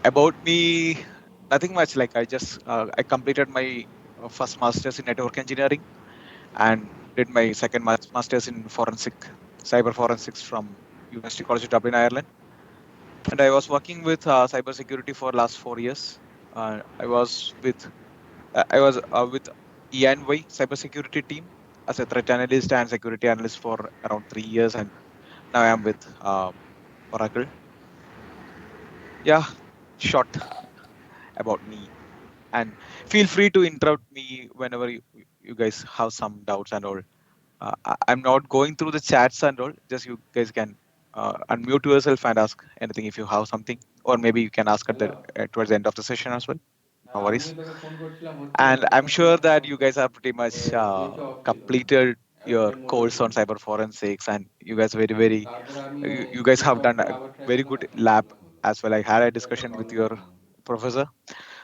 About me, nothing much. Like I completed my first master's in network engineering and did my second master's in cyber forensics from University College Dublin, Ireland. And I was working with cybersecurity for last 4 years. I was with ENY cybersecurity team as a threat analyst and security analyst for around 3 years, and now I am with Oracle. Yeah, short about me. And feel free to interrupt me whenever you guys have some doubts and all. I'm not going through the chats and all. Just you guys can unmute yourself and ask anything if you have something, or maybe you can ask at the hello? towards the end of the session as well. No হ্যাঁ, আমিও worries. তোকে phone করছিলাম হচ্ছে And I'm তখন তোর sure that you guys are pretty much ইয়েটা of ছিল, completed your aeroplane mode of course ছিল। on cyber forensics, and you guys very তারপরে আমি you guys switch have of done করে a আবার ট্রাই very করলাম, good এখনো lab problem হলো। as well. I had a তো একটা discussion with প্রবলেম your আছে আমার। professor.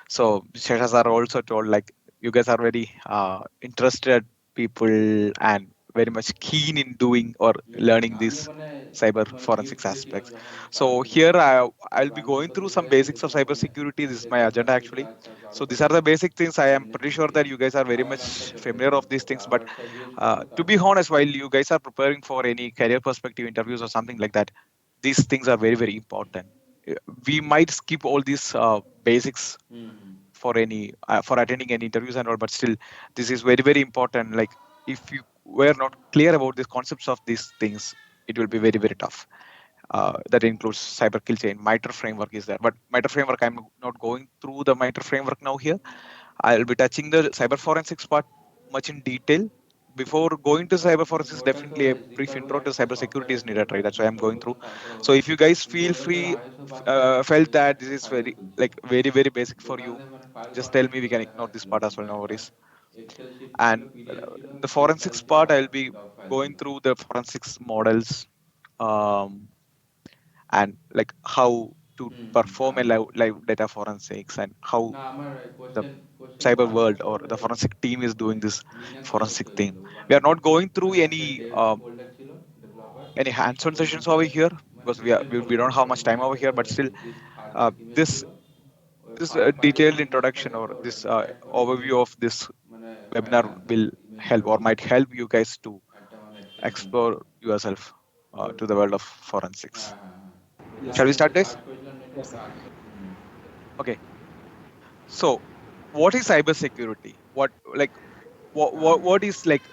So Sheshas are also told like you guys are very interested people and very much keen in doing or learning আমিও these মানে cyber মানে gift forensics করেছিলাম aspects. যখন So publish here হলো। I'll তো be আমি তো going তোর through some details basics of দেখে তখন cybersecurity. This is my details agenda analysis করে actually. আচ্ছা আরো So these are better the basic things. I am pretty sure next that you guys are very আবার লার্নটা much better familiar করবো। of these তো things. আরো But একটা জিজ্ঞেস করবো to be তারপরে honest, while you guys are preparing for any career perspective interviews or something like that, these things are very important. We might skip all these basics hmm, hmm. for attending any interviews and all, but still this is very important. Like if you were not clear about the concepts of these things, it will be very tough. That includes cyber kill chain. MITRE framework is there, but MITRE framework, I'm not going through the MITRE framework now here. I'll be touching the cyber forensics part much in detail. Before going to cyber forensics, ওটা তো definitely a brief জিকার বলে intro to একটা cyber software security is আছে, needed, ওটা right? That's why I'm install going করলে through. তারপরে So ওটা if you guys কিন্তু feel ওটা তোর free, আইএসও পাস করা লাগবে, felt that this তোর is ফাইলটা very খুলতে। like very basic কিন্তু for you, ওখানে মানে file just tell me. We কন্টেন্টগুলো can দেখা ignore this যাচ্ছিল part না। as well. মানে No একটা worries. এক্সেল শিট ছিল, And পিডিএফ ছিল, the জিপ ফাইল forensics ছিল part, আর I'll be doc file going ছিল। through the forensics models, um, and like how to hmm, hmm. perform a live data forensics, and how না আমার the কোশ্চেনগুলো cyber answer world or করবে the forensic team is মানে doing this লিনাক্সে করতে forensic thing. হয়েছিল We are উবান্টুতে। not going through মানে একটা dev ফোল্ডার ছিল, ডেভেলপার। any hands-on ওর sessions মধ্যে over here মানে because system we folder don't ছিল, have ওর much time মধ্যে over একটা here, but still this first uh, image this ছিল। ওই this ফার্স্ট ফাইলে detailed যখন ইমেজ introduction থাকে or তো ওটা this ড্র্যাগ করে নিয়ে overview of this মানে ফাইলটা webinar আনতে will হবে, ইমেজটা help or might help you guys to একটা মানে এক্সটেনশন ছিল। explore yourself তোর to the world of হ্যাঁ, forensics. হ্যাঁ, হ্যাঁ। তো Shall জাস্ট we Yes, একটা start, guys? সার্চ করেছিলাম নেটে yes, তো sir. আসছে। হুম। Okay. So, what is cybersecurity? What is like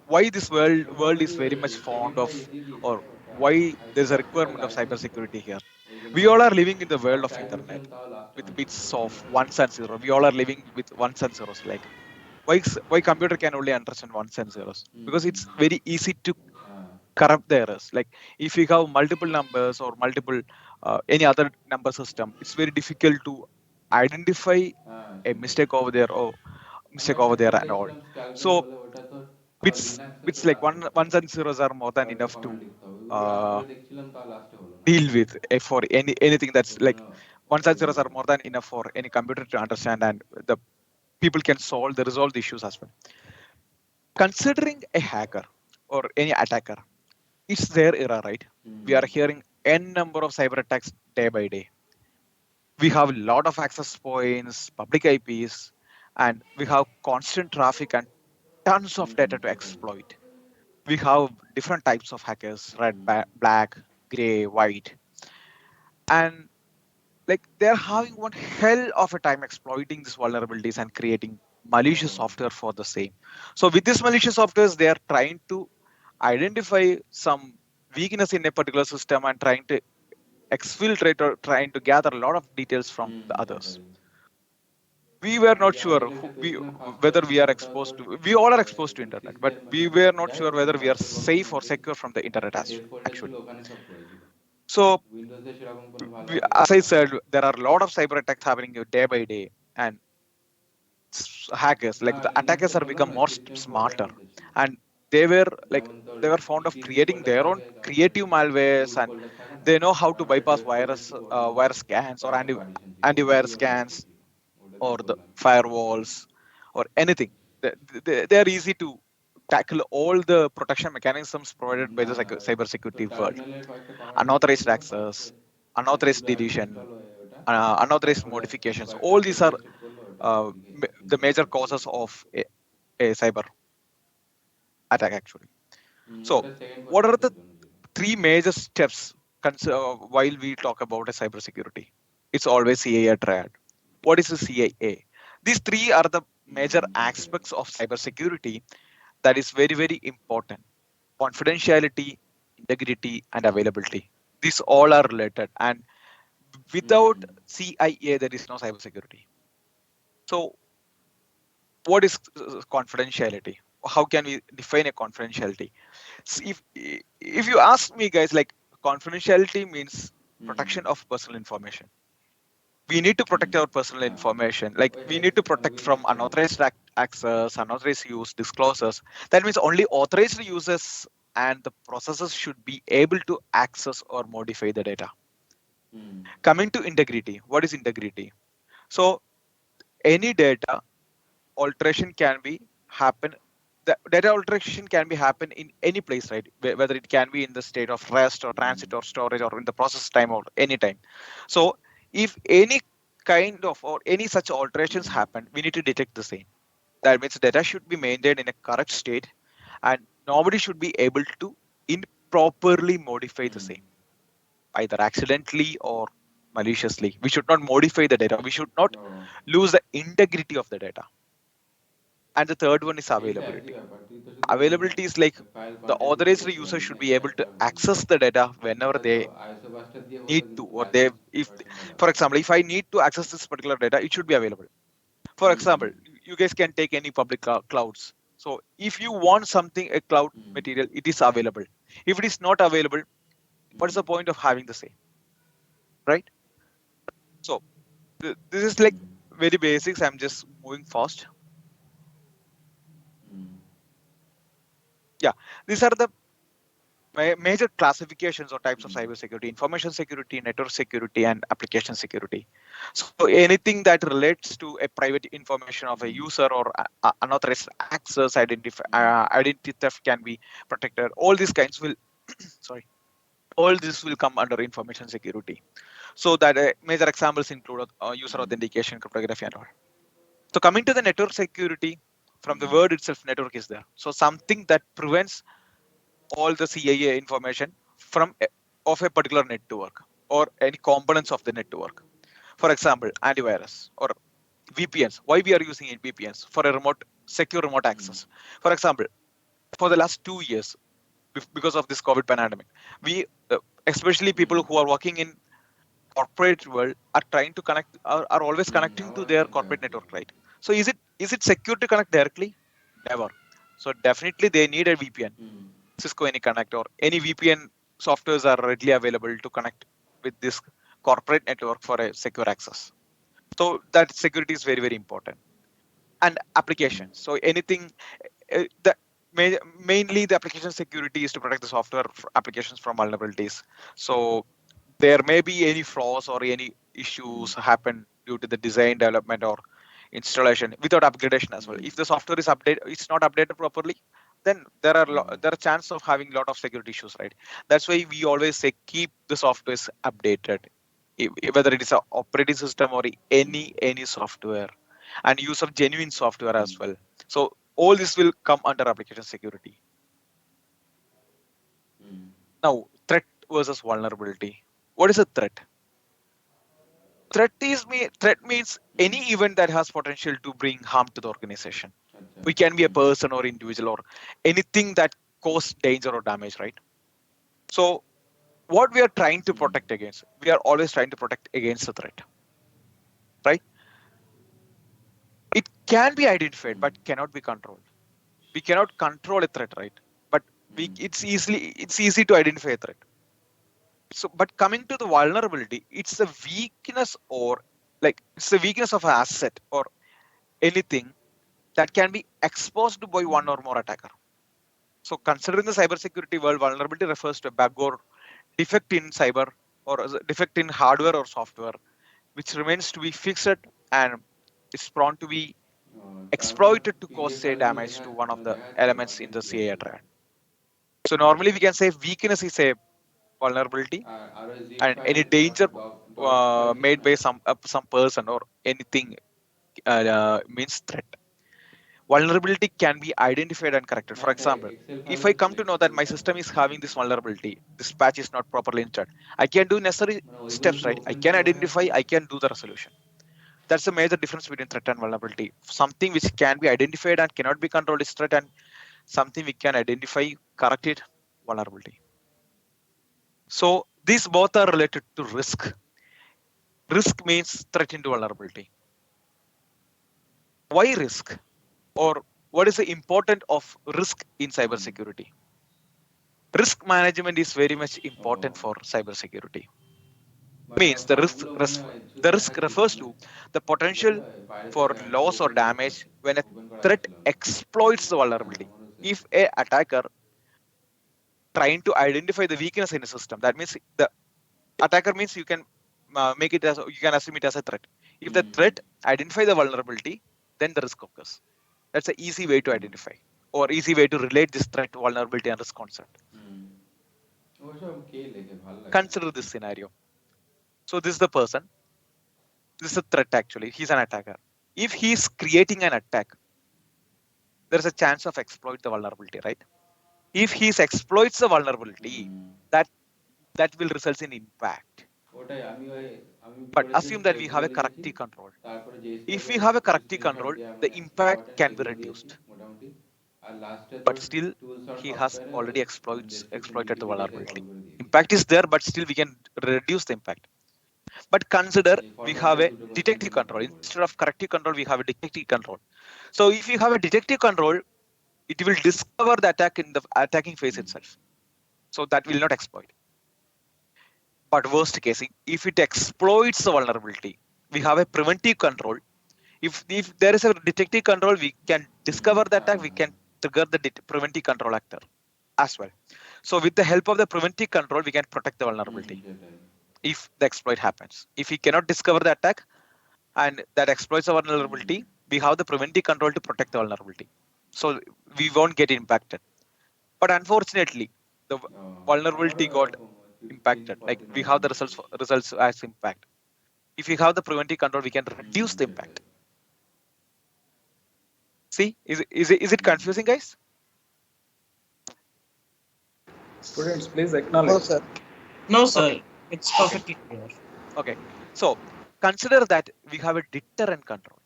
why this ওটা world ওই is very much fond সেটিংটা of, দিয়ে দিয়েছে, or ওটা why ISO there's a pass করে requirement of লাইসেন্স তো, cybersecurity here? ওই জন্য We all are living in the আবার world of ট্রাই internet করেছিলাম, তাও লাস্টে with হয়নি, bits ওই of জন্য ওটা ones and zeros. We all are living with ones and zeros. Like why computer can only understand ones and zeros? Hmm, Because hmm. it's very easy to হ্যাঁ, corrupt the errors. Like if you have multiple numbers or multiple any other number system, it's very difficult to identify হ্যাঁ, a সেটাই। mistake over there or আমি mistake একটা over there and all. দেখছিলাম scalpel So বলে, ওটা তোর আবার bits লিনাক্সে bits তোর like কাজ করছে না। ones and zeros are more than কয়েকটা enough কমান্ড to লিখতে হবে, ওগুলো রান uh, করে দেখছিলাম, তাও লাস্টে হলো না। deal with for anything that's ওই জন্য like ones and ওটাই zeros দিলাম। are more than enough for any computer to understand, and the people can resolve the issues as well. Considering a hacker or any attacker, it's their era, right? Hmm, We are hearing n number of cyber attacks day by day. We have a lot of access points, public IPs, and we have constant traffic and tons hmm, of hmm, data to সেটাই। exploit. We have different types of hackers: red, hmm, black, gray, white, and like they're having one hell of a time exploiting these vulnerabilities and creating malicious O, software for the same. So with this malicious softwares, they are trying to identify some weakness in a particular system and trying to exfiltrate or trying to gather a lot of details from hmm, the hmm, others. ওটাই। We were আমি not sure আজকে একটা দেখছিলাম first whether time, we are ওটাও exposed তোর to. We all are exposed to মানে internet, but sixth মানে we were not যাই sure হোক whether মানে we are 10 বছরের safe or মধ্যে secure from the internet একটা as ডেভ ফোল্ডার ছিল, actually. ওখানে সব পড়েছিল। So উইন্ডোজে সেরকম কোনো ভালো হার্ড as ডিস্ক I ছিল না। said, there are a lot of cyber attacks happening day by day, and hackers না like the লিনাক্সে attackers are বললাম become না, more সিস্টেম ফোল্ডারের smarter, মধ্যে ছিল। and they were like যেমন তোর they were fond of CD creating folder their own থাকে, তারপরে creative malwares, root and folder থাকে না, they know how to আমার একটা bypass ডেভ ফোল্ডার ছিল, ওর মধ্যে virus scans or কয়েকটা পার্টিশন ছিল, antivirus ওটাতেই ও কাজ scans করছিল, ওটাতেই or the করলাম। firewalls or anything. They are easy to tackle all the protection mechanisms provided by না the না, cyber তোর security world. টার্মিনালের কয়েকটা কমান্ড লিখতে Unauthorized হয়েছিল, access, তারপরে unauthorized এগুলো deletion, আনইনস্টল হয়ে ওটা unauthorized modifications. All these are the major causes of a cyber attack actually. So, what are the three major steps while we talk about a cybersecurity? It's always CAA triad. What is the CAA? These three are the major aspects of cybersecurity that is very, very important. Confidentiality, integrity, and availability. These all are related. And without CIA, there is no cybersecurity. So, what is confidentiality? How can we define a confidentiality? So if you ask me, guys, like confidentiality means protection of personal information. We need to protect our personal information. Like we need to protect from unauthorized access, unauthorized use, disclosures. That means only authorized users and the processors should be able to access or modify the data. Coming to integrity, what is integrity? So any data alteration can be happen. The data alteration can be happen in any place, right? Whether it can be in the state of rest or transit or storage or in the process time or any time. So if any kind of or any such alterations happen, we need to detect the same. That means data should be maintained in a correct state and nobody should be able to improperly modify the same, either accidentally or maliciously. We should not modify the data. We should not lose the integrity of the data. And the third one is availability. Availability is like the authorized user should be able to access the data whenever they need to, or they, if, for example, if I need to access this particular data, it should be available. For example, you guys can take any public clouds. So if you want something, a cloud material, it is available. If it is not available, what is the point of having the same, right? So this is like very basics. I'm just moving fast. Yeah, these are the major classifications or types of cybersecurity: information security, network security, and application security. So anything that relates to a private information of a user or unauthorized access, identity theft can be protected. All these kinds will, sorry, all this will come under information security. So that major examples include user authentication, cryptography, and all. So coming to the network security, from the word itself, network is there. So something that prevents all the CIA information from of a particular network or any components of the network. For example, antivirus or VPNs. Why we are using VPNs? For a secure remote access. For example, for the last 2 years, because of this COVID pandemic, we, especially people who are working in corporate world, are trying to connect, are always connecting to their corporate network, right? So is it secure to connect directly? Never. So definitely they need a VPN. Cisco AnyConnect or any VPN softwares are readily available to connect with this corporate network for a secure access. So that security is very, very important. And applications. So anything that mainly the application security is to protect the software applications from vulnerabilities. So there may be any flaws or any issues happen due to the design, development, or installation without upgradation as well. If the software is it's not updated properly, then there are chances of having a lot of security issues, right? That's why we always say keep the softwares updated, whether it is an operating system or any software, and use of genuine software as well. So all this will come under application security. Now, threat versus vulnerability. What is a threat? Threat means any event that has potential to bring harm to the organization. We can be a person or individual or anything that cause danger or damage, right? So what we are trying to protect against, we are always trying to protect against the threat, right? It can be identified but cannot be controlled. We cannot control a threat, right? But it's easy to identify a threat. So but coming to the vulnerability, it's the weakness or like it's the weakness of an asset or anything that can be exposed by one or more attacker. So considering the cybersecurity world, vulnerability refers to a bug or defect in cyber or a defect in hardware or software, which remains to be fixed and is prone to be exploited to cause say damage to one of the elements in the CA triad. So normally we can say weakness is a vulnerability and any danger made by some person or anything means threat. Vulnerability can be identified and corrected. For example, if I come to know that my system is having this vulnerability, this patch is not properly installed, I can do necessary steps, right? I can identify, I can do the resolution. That's the major difference between threat and vulnerability. Something which can be identified and cannot be controlled is threat, and something we can identify, correct it, vulnerability. So these both are related to risk. Risk means threat into vulnerability. Why risk? Or what is the importance of risk in cybersecurity? Risk management is very much important for cybersecurity. Means the risk refers to the potential for loss or damage when a threat exploits the vulnerability. If a attacker trying to identify the weakness in a system, that means the attacker means you can make it as, you can assume it as a threat. If the threat identify the vulnerability, then the risk occurs. That's an easy way to identify or easy way to relate this threat, vulnerability, and risk concept. Consider this scenario. So this is the person. This is a threat actually. He's an attacker. If he's creating an attack, there's a chance of exploit the vulnerability, right? If he exploits the vulnerability, that will result in impact. ওটাই আমি কি But করেছি assume that we have বলে a রেখেছি corrective control. তারপরে যে If we স্টেপে have a corrective control, screenshot দিয়ে আমরা the impact important can be যেগুলো দিয়েছি reduced. মোটামুটি আর লাস্টে But তোর still, টুলস আর he has সফটওয়্যারে ওই already ডেসক্রিপশন exploited the উইকিপিডিয়াতে কপি vulnerability. করে দিয়েছি Impact is there, but still we can reduce the impact. But consider এই we ফরম্যাটটা have a দুটো detective কন্টেন্ট control. কপি করে Instead of corrective control, we have a detective control. So if you have a detective control, it will discover the attack in the attacking phase itself. So that will not exploit. But worst case, if it exploits the vulnerability, we have a preventive control. If there is a detective control, we can discover the attack, we can trigger the preventive control actor as well. So with the help of the preventive control, we can protect the vulnerability সেটাই if the exploit happens. If we cannot discover the attack and that exploits the vulnerability, we have the preventive control to protect the vulnerability. So we won't get impacted. But unfortunately, the vulnerability আমারও got এরকম impacted. Like we have the results as impact. If we have the preventive control, we can reduce the সেটাই impact. See, is it confusing, guys? Students, please No, acknowledge. sir. No, sir. Okay. It's perfectly clear. Okay. So consider that we have a deterrent control.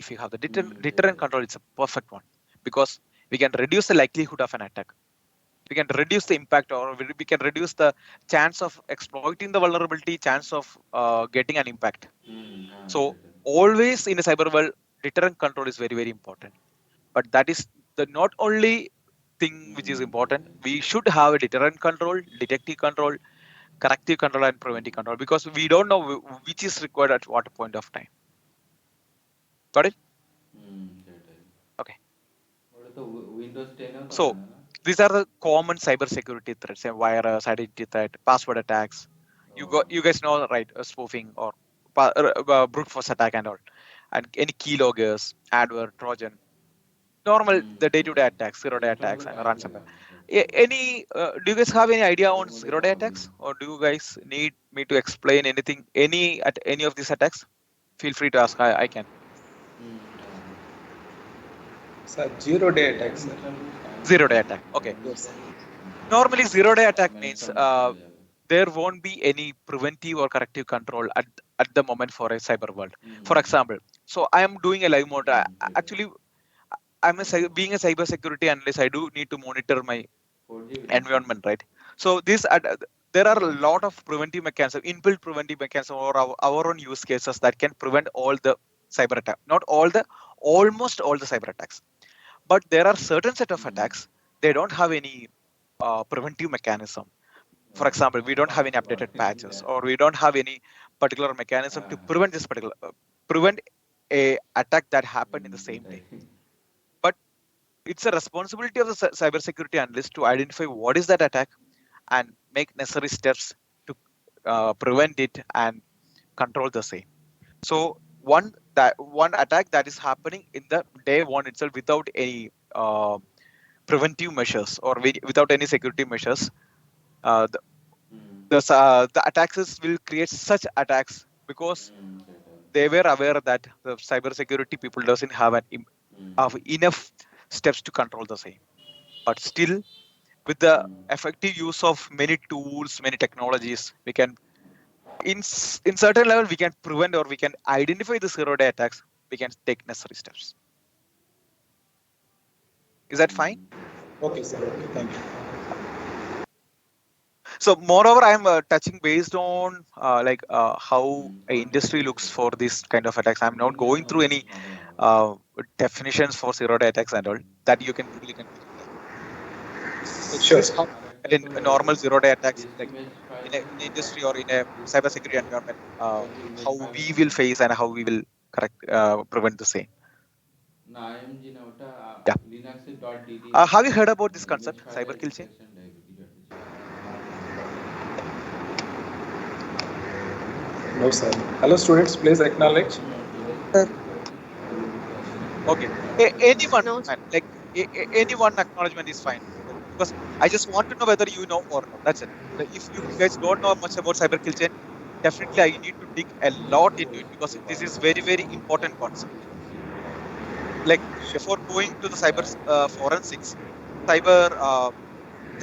If you have the deterrent control, it's a perfect one because we can reduce the likelihood of an attack. We can reduce the impact, or we can reduce the chance of exploiting the vulnerability, chance of getting an impact. So always in a cyber world, deterrent control is very, very important. But that is the not only thing which is important. We should have a deterrent control, detective control, corrective control, and preventive control, because we don't know which is required at what point of time. Got it? সেটাই Okay. ওটা তো Windows 10 এও তো So হয় না these are the common cybersecurity threats: virus, identity threat, password attacks. You guys know, right? Spoofing or brute force attack and all, and any keyloggers, adware, Trojan. Normal the day-to-day attacks, zero-day install attacks, করে and কাজে লাগে ransomware. আমার Any do you guys have any idea on ওর মধ্যে zero-day চাপাবো attacks, or do you guys need me to explain anything, any of these attacks? Feel free to ask. I can. Sir, zero-day attack, sir. Zero-day attack. Okay. Yes. Normally, zero-day attack means there won't be any preventive or corrective control at the moment for a cyber world. For example, so I am doing a live mode. Actually, being a cyber security analyst, I do need to monitor my environment, right? So there are a lot of preventive mechanisms, inbuilt preventive mechanisms, or our own use cases that can prevent all the cyber attack. Not all the, almost all the cyber attacks. But there are certain set of attacks, they don't have any preventive mechanism. For example, we don't have any updated patches, or we don't have any particular mechanism to prevent this particular prevent a attack that happened in the same day. But it's a responsibility of the cybersecurity analyst to identify what is that attack and make necessary steps to prevent it and control the same. So one attack that is happening in the day one itself without any preventive measures or without any security measures, the attackers will create such attacks because সেটাই। they were aware that the cybersecurity people doesn't have have enough steps to control the same. But still, with the effective use of many tools, many technologies, we can in certain level we can prevent or we can identify the zero-day attacks. We can take necessary steps. Is that fine? Okay, sir. Okay, thank you. So moreover, I'm touching based on how a industry looks for this kind of attacks. I'm not going through any definitions for zero-day attacks and all that you can Google. You can find that. So this Sure. is how a normal zero-day attacks like in an industry or in a cybersecurity environment, how we will face and how we will correct prevent the same. না IMG না ওটা Yeah. Linux এর .dt Have you heard about this image concept, file cyber kill chain? extraction type কিছু একটা ছিল। No, sir. Hello, students. Please acknowledge. Okay. Anyone, No, man, like any one acknowledgement is fine. Because I just want to know whether you know or not. That's it. Like, if you guys don't know much about cyber kill chain, definitely I need to dig a lot into it because this is very, very important concept. Like before going to the cyber forensics, cyber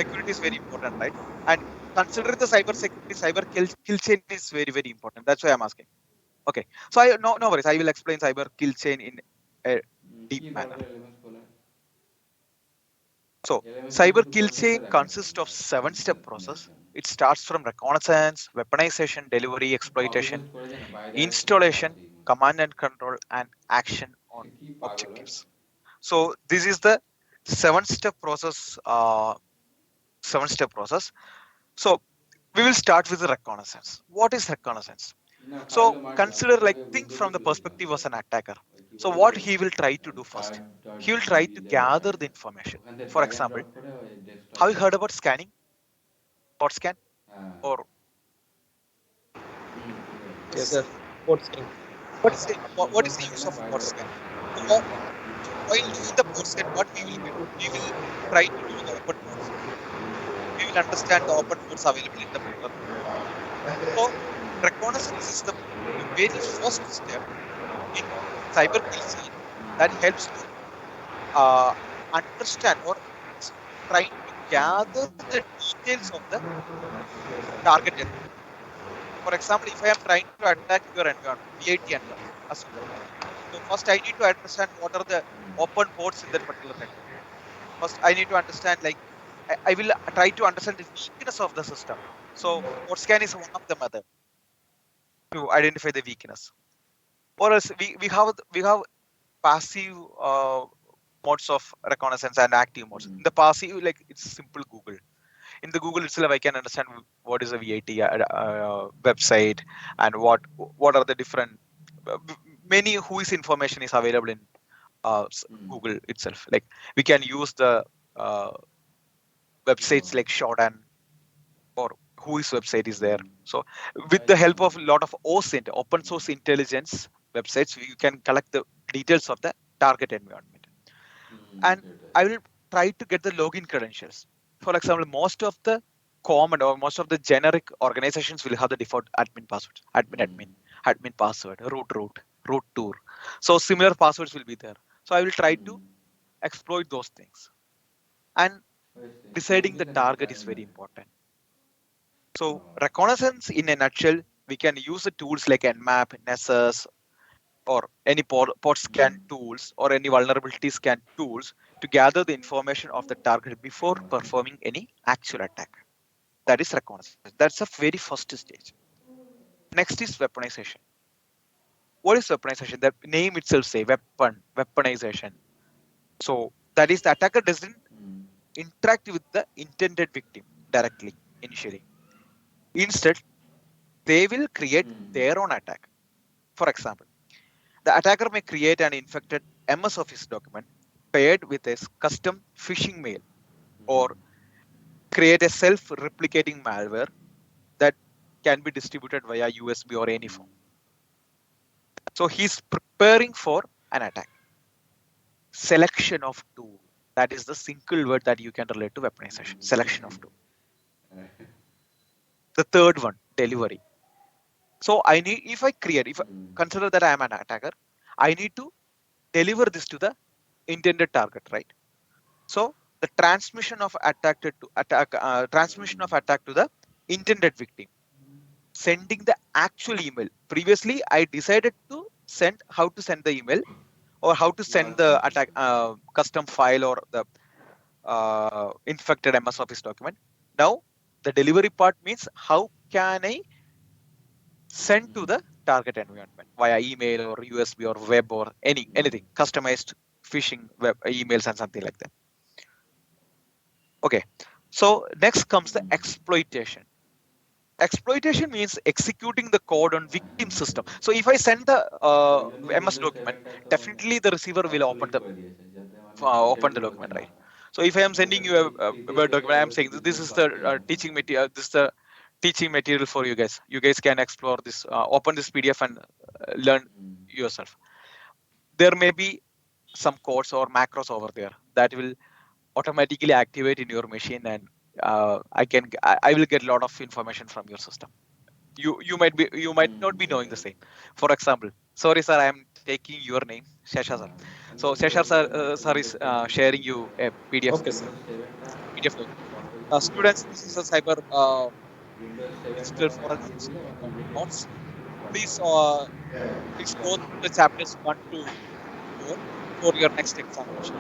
security is very important, right? And considering the cyber security, cyber kill chain is very, very important. That's why I'm asking. Okay. So no worries. I will explain cyber kill chain in a deep manner. So cyber kill chain consists of 7-step process. It starts from reconnaissance, weaponization, delivery, exploitation, installation, command and control, and action on objectives. So this is the 7-step process. 7-step process. So we will start with the reconnaissance. What is reconnaissance? So consider, like, think from the perspective of an attacker. So what he will try to do first? He will try to gather the information. For example, have you heard about scanning? Bot scan? Or Yes, sir. What's in? what is the use of bot scan? So, while doing the bot scan, what we will do? We will try to do the open ports. We will understand the open ports available in the border. So reconnaissance is the very first step in cyber kill chain that helps to understand or trying to gather the details of the target environment. For example, if I am trying to attack your environment, VIT environment, so first I need to understand what are the open ports in that particular network. First, I need to understand, like, I will try to understand the weakness of the system. So port scan is one of the method to identify the weakness. Or else we have passive modes of reconnaissance and active modes. In the passive, like, it's simple Google. In the Google itself, I can understand what is a VIT website and what are the different many whose information is available in Google itself. Like, we can use the websites like Shodan or whose website is there. So with the help of a lot of OSINT, open source intelligence websites, you can collect the details of the target environment. And I will try to get the login credentials. For example, most of the common or most of the generic organizations will have the default admin passwords, admin password, root tour. So similar passwords will be there. So I will try to exploit those things. And deciding the target is very important. So reconnaissance in a nutshell, we can use the tools like Nmap, Nessus, or any port scan tools or any vulnerability scan tools to gather the information of the target before performing any actual attack. That is reconnaissance. That's the very first stage. Next is weaponization. What is weaponization? The name itself say weaponization. So that is the attacker doesn't interact with the intended victim directly initially. Instead, they will create their own attack. For example, the attacker may create an infected MS Office document paired with a custom phishing mail or create a self-replicating malware that can be distributed via USB or any form. So he's preparing for an attack. Selection of tool. That is the single word that you can relate to weaponization. Selection of tool. The third one, delivery. So I need, if I consider that I am an attacker, I need to deliver this to the intended target, right? So the transmission of attack to the intended victim, sending the actual email. Previously, I decided to send how to send the email or how to send the attack custom file or the infected MS Office document. Now the delivery part means how can I send to the target environment via email or USB or web or anything customized phishing web emails and something like that. Okay, so next comes the exploitation. Exploitation means executing the code on victim system. So if I send the MS document, definitely the receiver will open the document, right? So if I am sending you a Word document, I am saying this is the teaching material. This is the teaching material for you guys. You guys can explore this, open this PDF and learn yourself. There may be some codes or macros over there that will automatically activate in your machine, and I will get a lot of information from your system. You might not be knowing the same. For example, sorry sir, I am taking your name, Shesha sir. So Shesha sir is sharing you a PDF. Okay, sir. PDF document. Students, this is a cyber digital forensics notes. Please, please go through the chapters 1 to 4 for your next examination.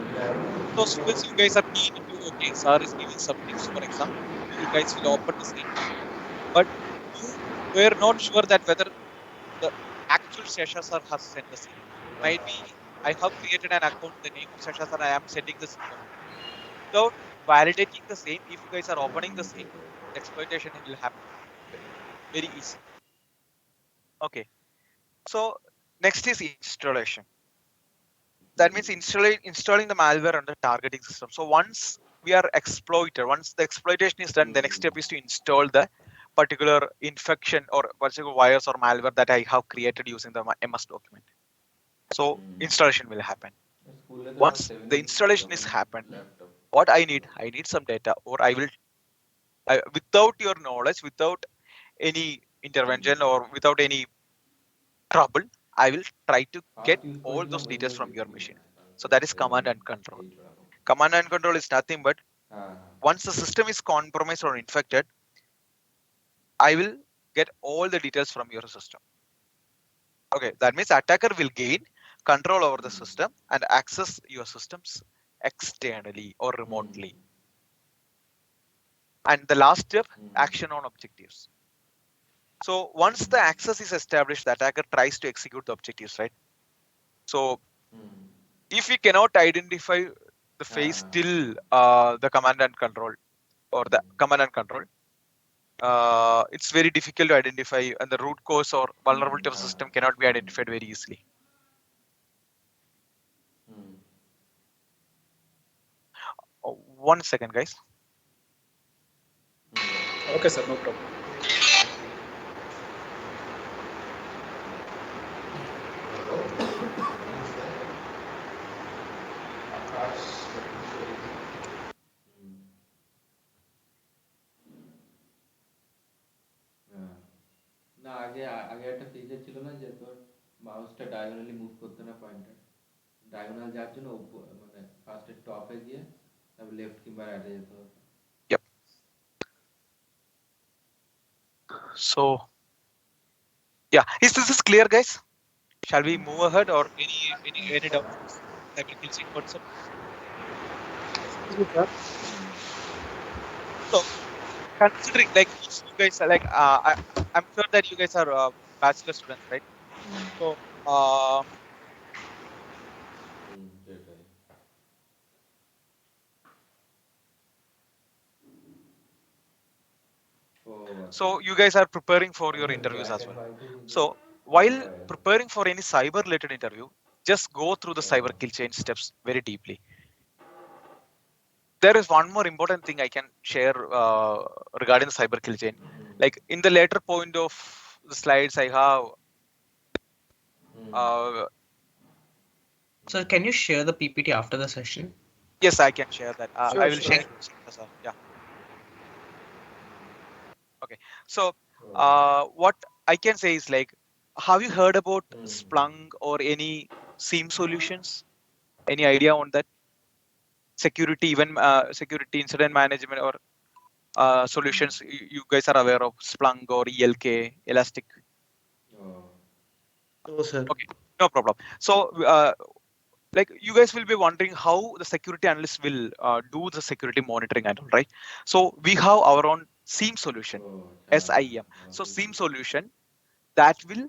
So students, you guys are keen into, okay, sir is giving some tips for exam. You guys will open the same, but you were not sure that whether the actual Sesha sir has sent the same. Might be I have created an account in the name of Sesha sir. I am sending the same document. Without validating the same, if you guys are opening the same, exploitation will happen very easy. Okay. So next is installation. That means installing the malware on the targeting system. So once we are exploited, once the exploitation is done, the next step is to install the particular infection or particular virus or malware that I have created using the MS document. So installation will happen. Once the installation is happened, what I need some data, or without your knowledge, without any intervention or without any trouble, I will try to get all those details from your machine. So that is command and control. Command and control is nothing but once the system is compromised or infected, I will get all the details from your system. Okay, that means attacker will gain control over the system and access your systems externally or remotely. And the last step, action on objectives. So once the access is established, the attacker tries to execute the objectives, right? So if we cannot identify the phase till the command and control or the command and control, it's very difficult to identify, and the root cause or vulnerability of the system cannot be identified very easily. Oh, 1 second, guys. Okay, sir. No problem. না আগে আগে একটা feature ছিল না যে তোর মাউসটা diagonally move করতে না, পয়েন্টার ডায়াগোনাল যাওয়ার জন্য মানে ফার্স্টে টপে গিয়ে তারপর লেফট কিংবা রাইটে যেতে হতো। Yep. So yeah, is this clear, guys? Shall we move ahead or any doubts? Cyber killing concept. So considering like you guys are like I'm sure that you guys are bachelor students, right? So সেটাই। so you guys are preparing for your interviews as well. So while preparing for any cyber related interview, just go through the cyber kill chain steps very deeply. There is one more important thing I can share regarding the cyber kill chain. Like in the later point of the slides I have Sir, can you share the PPT after the session? yes, I can share that. Sure, I will sure. share. Yeah. Okay. So what I can say is like, have you heard about Splunk or any SIEM solutions? Any idea on that? Security, even security incident management or solutions you guys are aware of? Splunk or ELK, Elastic? Oh. No, sir. Okay, no problem. So like you guys will be wondering how the security analyst will do the security monitoring and all, right? So we have our own SIEM solution, Oh, SIEM. So SIEM solution that will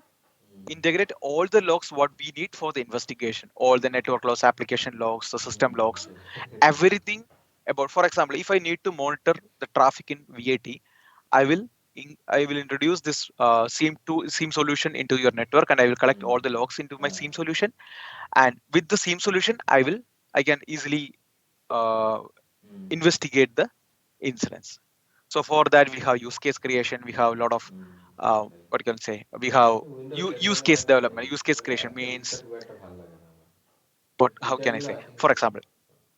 integrate all the logs what we need for the investigation, all the network logs, application logs, the system logs, everything about. For example, if I need to monitor the traffic in VAT, I will I will introduce this SIEM solution into your network, and I will collect all the logs into my SIEM solution. And with the SIEM solution, I can easily uh, investigate the incidents. So for that, we have use case creation. We have a lot of what you can say. We have use case development. Use case creation means what? How can I say? For example,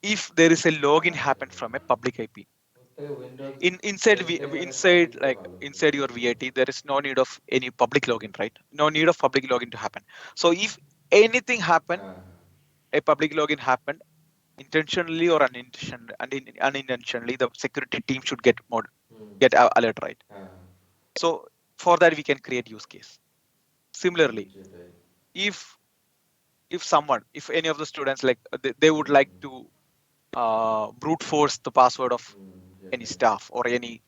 if there is a login happened from a public IP, inside like inside your VAT, there is no need of any public login, right? No need of public login to happen. So if anything happened, a public login happened intentionally or unintentionally, the security team should get alert, right? So for that we can create use case. Similarly, if if any of the students like they would like to brute force the password of any staff or any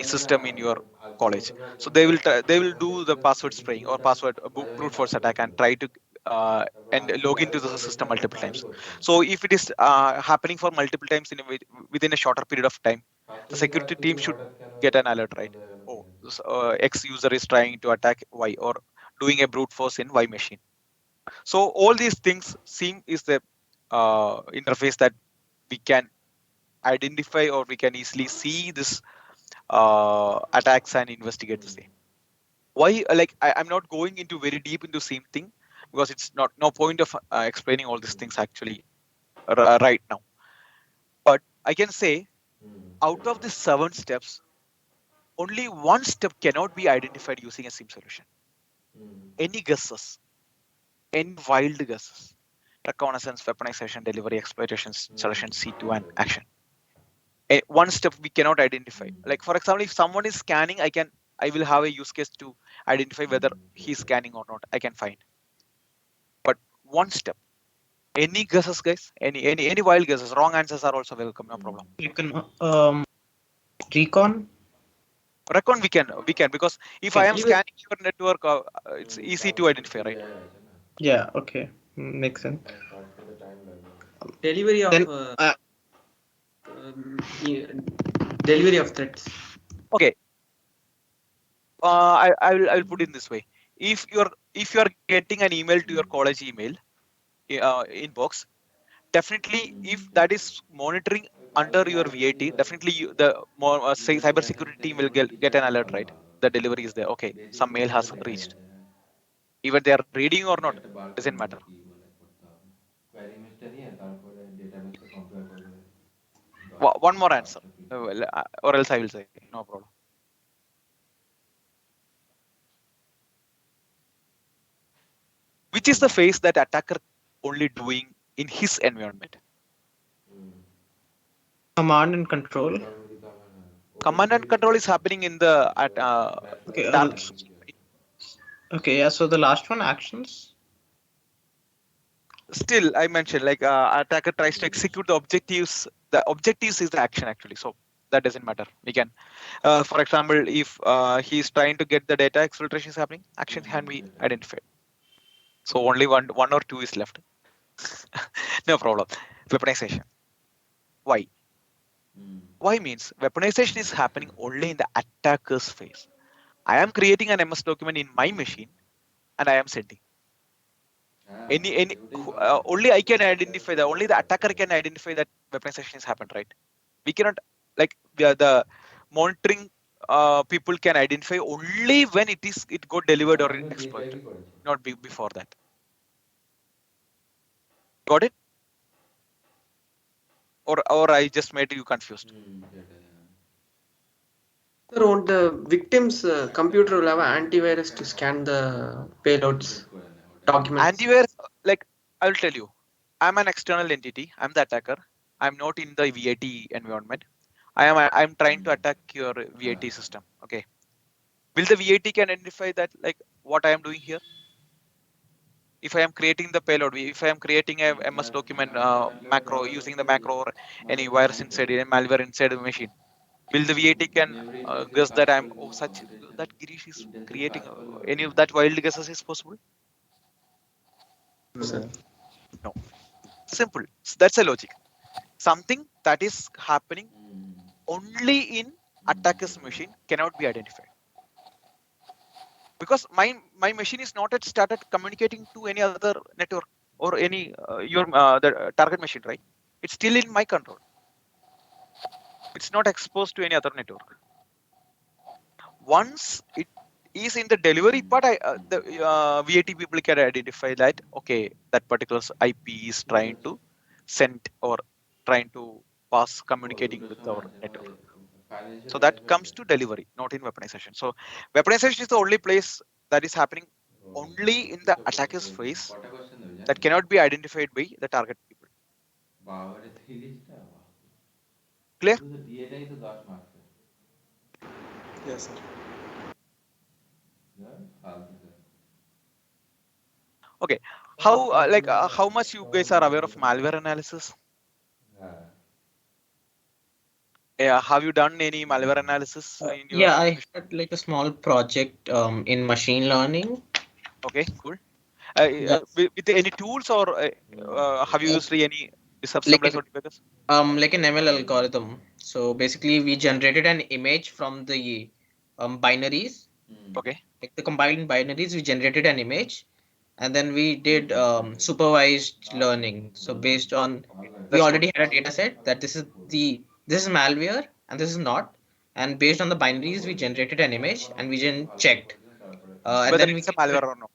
system in your college, so they will do the password spraying or password brute force attack and try to and log into the system multiple times. So if it is happening for multiple times within a shorter period of time, the security team should get an alert, right? Oh, X user is trying to attack Y or doing a brute force in Y machine. So all these things seem is the interface that we can identify or we can easily see this attacks and investigate the same. Why like I'm not going into very deep into same thing because it's not no point of explaining all these things actually right now. But I can say out of the 7 steps, only one step cannot be identified using a SIEM solution. Any guesses? Any wild guesses? Reconnaissance, weaponization, delivery, exploitation, solution, C2, and action. One step we cannot identify. Like for example, if someone is scanning, I will have a use case to identify whether he's scanning or not. I can find. But one step. Any guesses, guys? Any wild guesses? Wrong answers are also welcome. No problem. You can recon. Recon we can because if I am scanning your network, it's easy to identify, right? Yeah. Okay. Makes sense. Delivery of Then delivery of threats. Okay. I will put it in this way. If you're getting an email to your college email inbox, definitely if that is monitoring under your VAT, definitely say cyber security team will get an alert, right? The delivery is there. Okay, some mail has reached. Even they are reading or not, doesn't matter. One more answer, or else I will say no problem. Which is the phase that attacker only doing in his environment? command and control. Command and control is happening in the Okay. dark. Okay. Yeah. So the last one, actions. Still I mentioned like attacker tries to execute the objectives. The objectives is the action actually, so that doesn't matter. We can for example, if he's trying to get the data exfiltration is happening, action can be identified. So only one or two is left. No problem. Weaponization. Why means weaponization is happening only in the attacker's phase. I am creating an MS document in my machine and I am sending. Any only I can identify that, only the attacker can identify that weaponization has happened, right? We cannot, like the monitoring people can identify only when it got delivered or exploited, not before that. Got it? Or I just made you confused? Sir, won't the victim's computer will have an antivirus to scan the payloads documents? Antivirus, like I'll tell you, I'm an external entity. I'm the attacker. I'm not in the VAT environment. I'm trying to attack your VAT system. Okay. Will the VAT can identify that like what I am doing here? If I am creating the payload, if I am creating a MS document macro using the macro or any virus inside it, malware inside the machine, will the VAT can guess that I'm such that Girish is creating any of that wild guesses is possible? Sir. No. Simple. That's a logic. Something that is happening only in attacker's machine cannot be identified because my machine is not yet started communicating to any other network or any your the target machine, right? It's still in my control. It's not exposed to any other network. Once it is in the delivery part, the VAT people can identify that okay, that particular IP is trying to send or trying to pass communicating with our network. So that comes to delivery, not in weaponization. So weaponization is the only place that is happening only in the attacker's phase that cannot be identified by the target people. বাবারে 30টা Clear? শুধু ডিএটাই তো 10 মার্কসের Yes, sir. ফালতু sir Okay. How much you guys are aware of malware analysis? হ্যাঁ Yeah, have you done any malware analysis in your? Yeah, I had like a small project in machine learning. Okay, cool. Yeah. With any tools or have you used any Like subassemblers or debuggers? like an ML algorithm. So basically, we generated an image from the binaries, Okay. like the combined binaries. We generated an image, and then we did supervised learning. So based on we That's already good. had a data set that this is malware and this is not, and based on the binaries, we generated an image and we then checked, and Whether then we it's a can malware or not.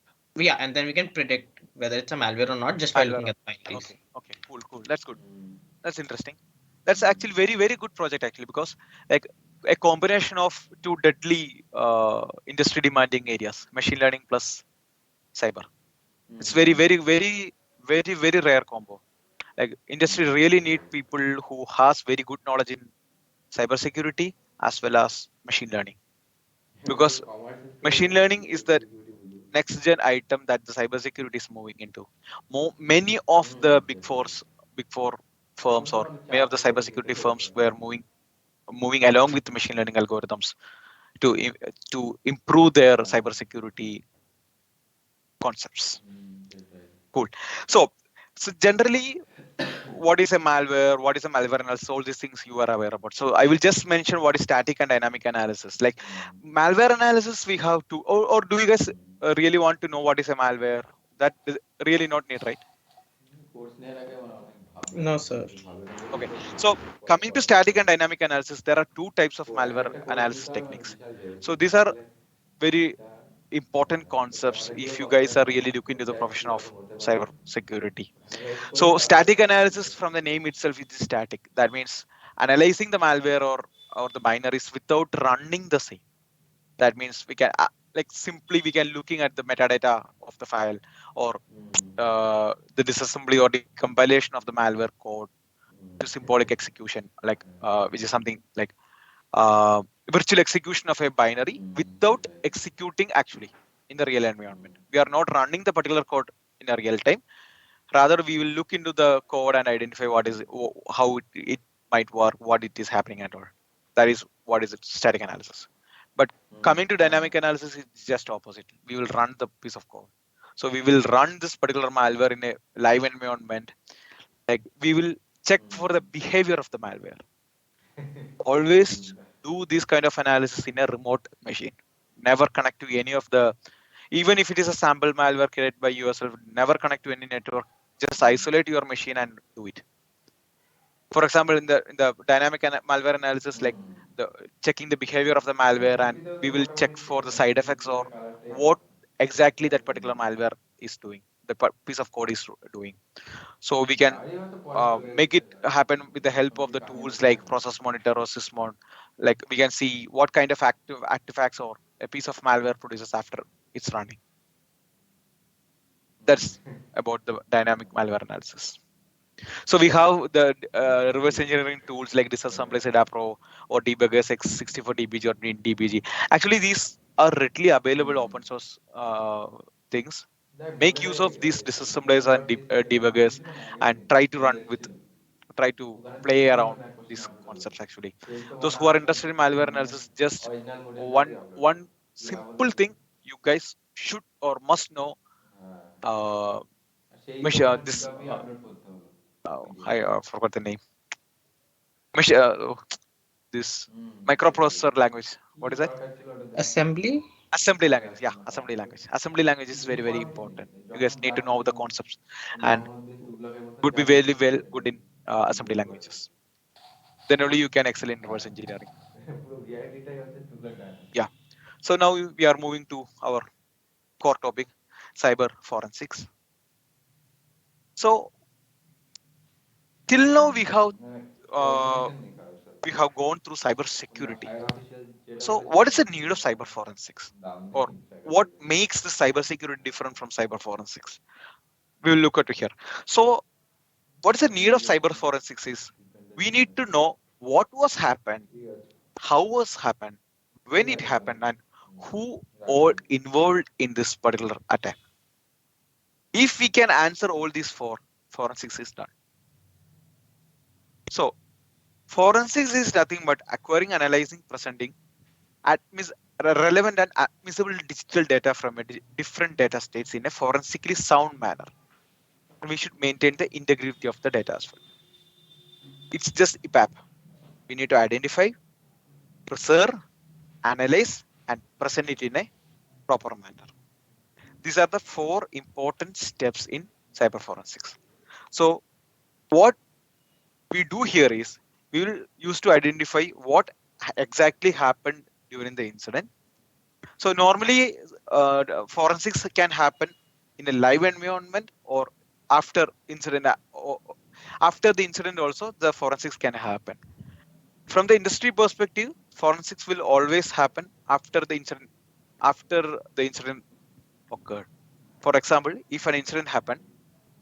yeah, and then we can predict whether it's a malware or not just by Malware. looking at the binaries. Okay. Okay. Cool. Cool. That's good. That's interesting. That's actually very good project actually because like a combination of two deadly industry demanding areas, machine learning plus cyber. It's very rare combo. Like industry really need people who has very good knowledge in cybersecurity as well as machine learning because machine learning is the next gen item that the cybersecurity is moving into. Many of the big four firms or many of the cybersecurity firms were moving along with machine learning algorithms to to improve their cybersecurity concepts. Cool. So generally, what is a malware? What is a malware analysis? All these things you are aware about. So I will just mention what is static and dynamic analysis. Like malware analysis, we have to, or do you guys really want to know what is a malware? That is really not need, right? Course নেওয়ার আগে আমার অনেক ভাবনা No, ছিল, sir. ভাবে না। Okay. So coming to static and dynamic analysis, there are two types of তো malware একটা কোর্স analysis নিতে হবে না techniques. বিশাল যেহেতু So these are তাহলে very এটা important concepts if you guys are really looking into the profession of হতে পারে cyber security. অ্যানালাইজ করে So তারপরে static analysis from the name itself is static. That means analyzing the malware or the binaries without running the same. That means we can like simply we can looking at the metadata of the file or the disassembly or the compilation of the malware code to symbolic execution, like which is something like virtual execution of a binary without executing actually in the real environment. We are not running the particular code in a real time. Rather, we will look into the code and identify what is how it might work, what it is happening at all. That is what is it, static analysis. But coming to dynamic analysis, it's just opposite. We will run the piece of code. So we will run this particular malware in a live environment. Like we will check for the behavior of the malware. Always do this kind of analysis in a remote machine. Never connect to any of the, even if it is a sample malware created by yourself, never connect to any network. Just isolate your machine and do it. For example, in the dynamic malware analysis, like the checking the behavior of the malware, and we will check for the side effects or what exactly that particular malware is doing, the piece of code is doing. So we can make it happen with the help of the tools like process monitor or sysmon, Like we can see what kind of artifacts or a piece of malware produces after it's running. That's about the dynamic malware analysis. So we have the reverse engineering tools like Disassembly, Sedapro, or Debuggers X64DBG or DBG. Actually, these are readily available open source things. Make use of these disassemblers and debuggers and try to play around these concepts. Actually, those who are interested in malware analysis, just one simple thing you guys should or must know. This I forgot the name. Mach- uh, this microprocessor language. What is that? Assembly. Assembly language. Yeah, assembly language. Assembly language is very, very important. You guys need to know the concepts and would be very well good in assembly languages. Then only you can excel in reverse engineering. Yeah. So now we are moving to our core topic, cyber forensics. So till now we have gone through cyber security. So what is the need of cyber forensics, or what makes the cyber security different from cyber forensics? We will look at here. So what is the need of cyber forensics is we need to know what was happened, how was happened, when it happened, and who all involved in this particular attack. If we can answer all these four, forensics is done. So forensics is nothing but acquiring, analyzing, presenting relevant and admissible digital data from different data states in a forensically sound manner. And we should maintain the integrity of the data as well. It's just EPAP. We need to identify, preserve, analyze, and present it in a proper manner. These are the four important steps in cyber forensics. So what we do here is we will use to identify what exactly happened during the incident. So normally forensics can happen in a live environment or after incident. After the incident also the forensics can happen. From the industry perspective, forensics will always happen after the incident occurred. For example, if an incident happened,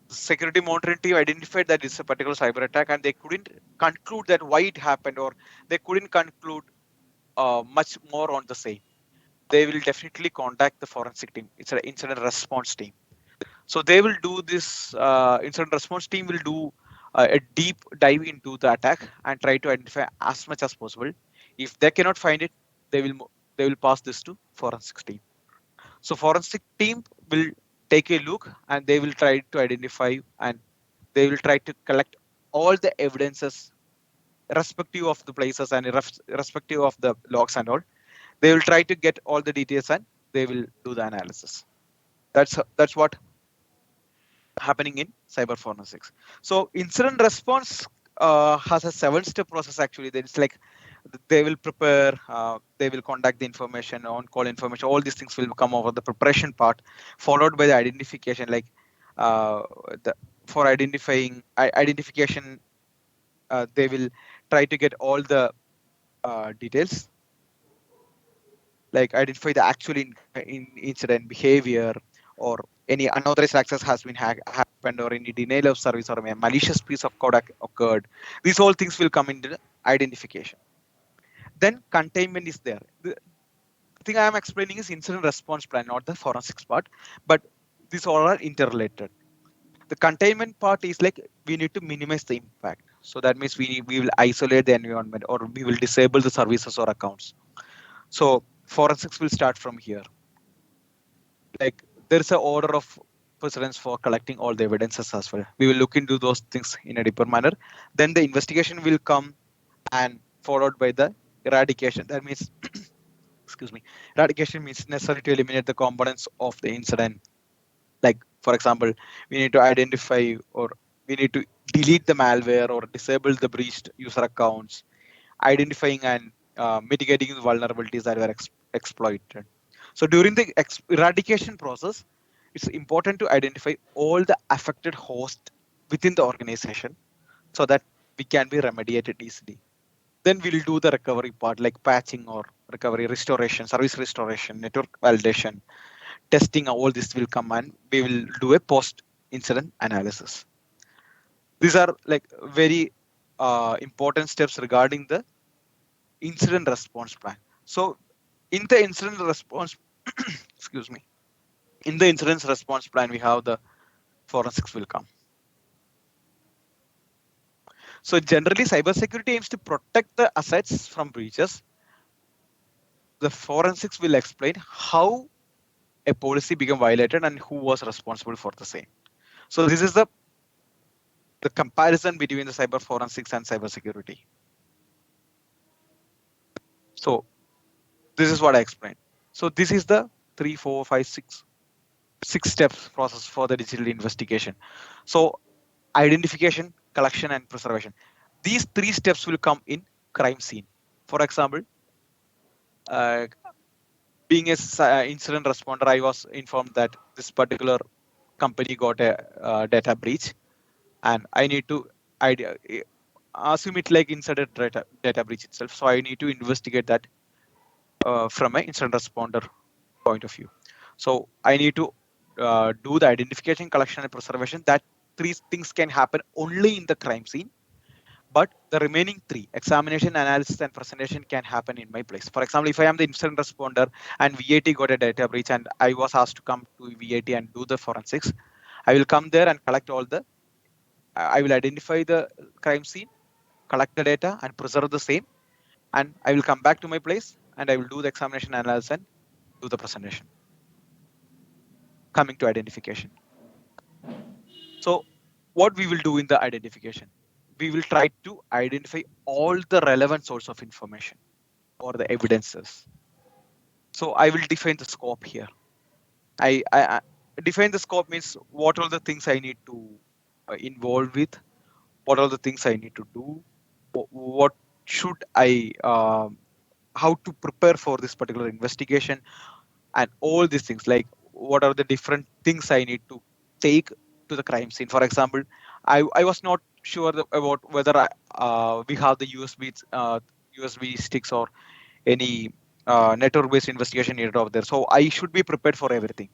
the security monitoring team identified that it's a particular cyber attack and they couldn't conclude that why it happened, or they couldn't conclude much more on the same. They will definitely contact the forensic team. It's an incident response team. So they will do this. Incident response team will do a deep dive into the attack and try to identify as much as possible. If they cannot find it, they will pass this to forensic team. So forensic team will take a look and they will try to identify and they will try to collect all the evidences, irrespective of the places and irrespective of the logs and all. They will try to get all the details and they will do the analysis. That's what happening in cyber forensics. So incident response has a 7-step process actually. Then it's like they will prepare, they will contact the information, on call information, all these things will come over the preparation part, followed by the identification. Like for identification, they will try to get all the details, like identify the actual incident behavior, or any unauthorized access has been happened, or any denial of service or a malicious piece of code occurred. These all things will come into the identification. Then containment is there. The thing I am explaining is incident response plan, not the forensics part, but these all are interrelated. The containment part is like we need to minimize the impact. So that means we will isolate the environment, or we will disable the services or accounts. So forensics will start from here. Like there's an order of precedence for collecting all the evidences as well. We will look into those things in a deeper manner. Then the investigation will come, and followed by the eradication. That means, excuse me, eradication means necessary to eliminate the components of the incident. Like for example, we need to identify, or we need to delete the malware or disable the breached user accounts, identifying and mitigating the vulnerabilities that were exploited. So during the eradication process, it's important to identify all the affected hosts within the organization so that we can be remediated easily. then we'll do the recovery part like patching or recovery, restoration, service restoration, network validation, testing. All this will come and we will do a post incident analysis. These are like very important steps regarding the incident response plan. So in the incident response, excuse me, in the incident response plan, we have the forensics will come. So generally, cybersecurity aims to protect the assets from breaches. The forensics will explain how a policy became violated and who was responsible for the same. So this is the comparison between the cyber forensics and cybersecurity. So this is what I explained. So this is the 3, 4, 5, 6 steps process for the digital investigation. So identification, collection, and preservation. These 3 steps will come in crime scene. For example, being a incident responder, I was informed that this particular company got a data breach, and I need to assume it like insider data breach itself. So I need to investigate that from an incident responder point of view. So I need to do the identification, collection, and preservation. That 3 things can happen only in the crime scene, but the remaining 3, examination, analysis, and presentation, can happen in my place. For example, if I am the incident responder and VAT got a data breach and I was asked to come to VAT and do the forensics, I will come there and collect all the, I will identify the crime scene, collect the data and preserve the same, and I will come back to my place and I will do the examination, analysis, and do the presentation. Coming to identification. So what we will do in the identification, we will try to identify all the relevant source of information or the evidences. So I will define the scope here. I define the scope means what are the things I need to involve with, what are the things I need to do, what should I, how to prepare for this particular investigation, and all these things, like what are the different things I need to take to the crime scene. For example, I was not sure about whether we have the USB sticks or any network-based investigation needed over there. So I should be prepared for everything.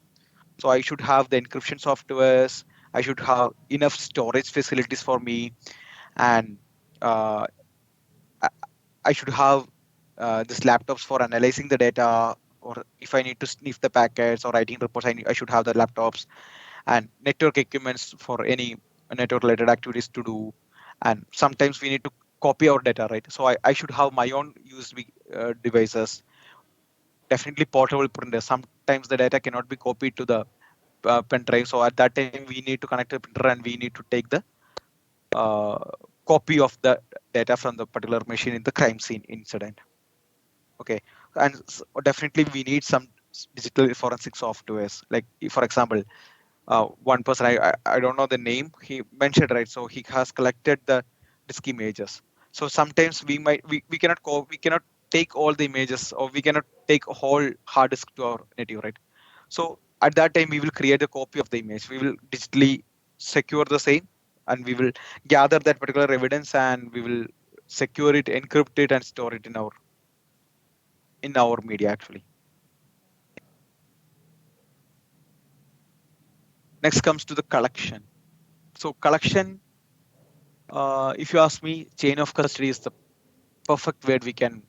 So I should have the encryption softwares. I should have enough storage facilities for me, and uh, I I should have this laptops for analyzing the data, or if I need to sniff the packets or writing reports, I should have the laptops and network equipments for any network related activities to do. And sometimes we need to copy our data, right? So I should have my own USB devices, definitely portable printers. Sometimes the data cannot be copied to the pen drive. So at that time, we need to connect the printer and we need to take the uh, copy of the data from the particular machine in the crime scene incident. Okay, and definitely we need some digital forensic softwares. Like for example, one person, I don't know the name, he mentioned, right? So he has collected the disk images. So sometimes we cannot we cannot take all the images, or we cannot take a whole hard disk to our native, right? So at that time we will create a copy of the image, we will digitally secure the same, and we will gather that particular evidence and we will secure it, encrypt it, and store it in our media actually. Next comes to the collection. So collection, if you ask me, chain of custody is the perfect word we can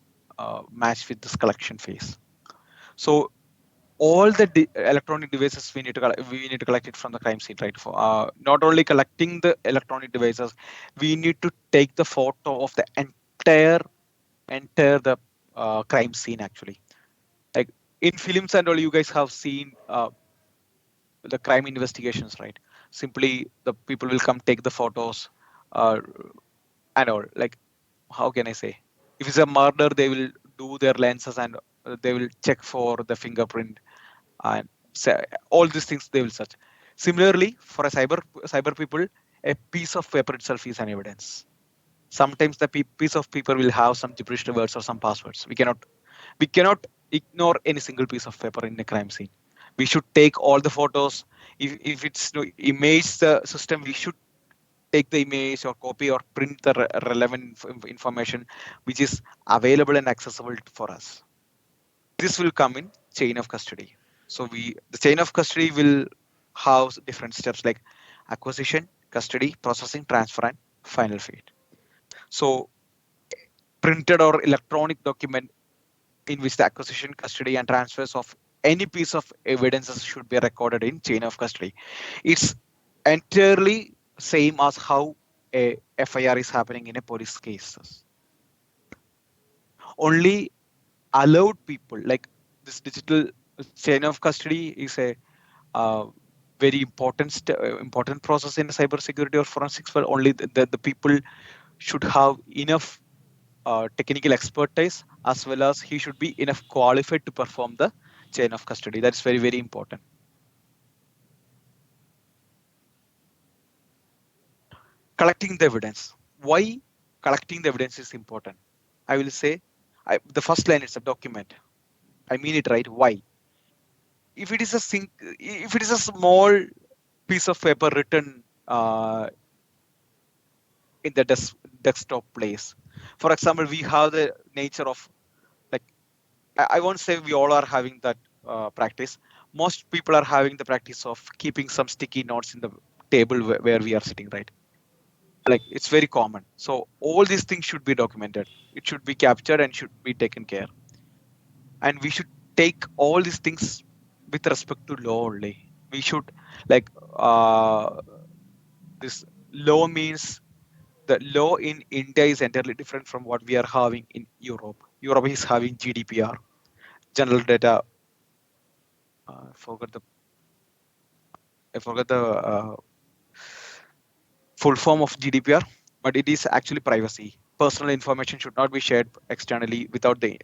match with this collection phase. So all the electronic devices we need to collect it from the crime scene, right? For not only collecting the electronic devices, we need to take the photo of the entire the crime scene actually. Like in films and all, you guys have seen the crime investigations, right? Simply the people will come take the photos uh, and all. Like, how can I say? If it's a murder, they will do their lenses and they will check for the fingerprint and all these things they will search. Similarly, for a cyber people, a piece of paper itself is an evidence. Sometimes the piece of paper will have some gibberish words or some passwords. We cannot ignore any single piece of paper in a crime scene. We should take all the photos. If it's no image the system, we should take the image or copy or print the relevant information which is available and accessible for us. This will come in chain of custody. So the chain of custody will have different steps like acquisition, custody, processing, transfer, and final feed. So printed or electronic document in which the acquisition, custody, and transfers of any piece of evidences should be recorded in chain of custody. It's entirely same as how a FIR is happening in a police cases. Only allowed people like this digital chain of custody is a uh, very important process in cybersecurity or forensics. Well, only the people should have enough technical expertise as well as he should be enough qualified to perform the chain of custody. That's very, very important. Collecting the evidence. Why collecting the evidence is important? I will say the first line is a document. I mean it right. Why? If it is if it is a small piece of paper written in the desktop place, for example, we have the nature of like I won't say we all are having that practice. Most people are having the practice of keeping some sticky notes in the table where we are sitting, right? Like it's very common. So all these things should be documented. It should be captured and should be taken care. And we should take all these things with respect to law only. We should like this law means the law in India is entirely different from what we are having in Europe. Europe is having GDPR, general data. I forgot the full form of GDPR, but it is actually privacy. Personal information should not be shared externally without the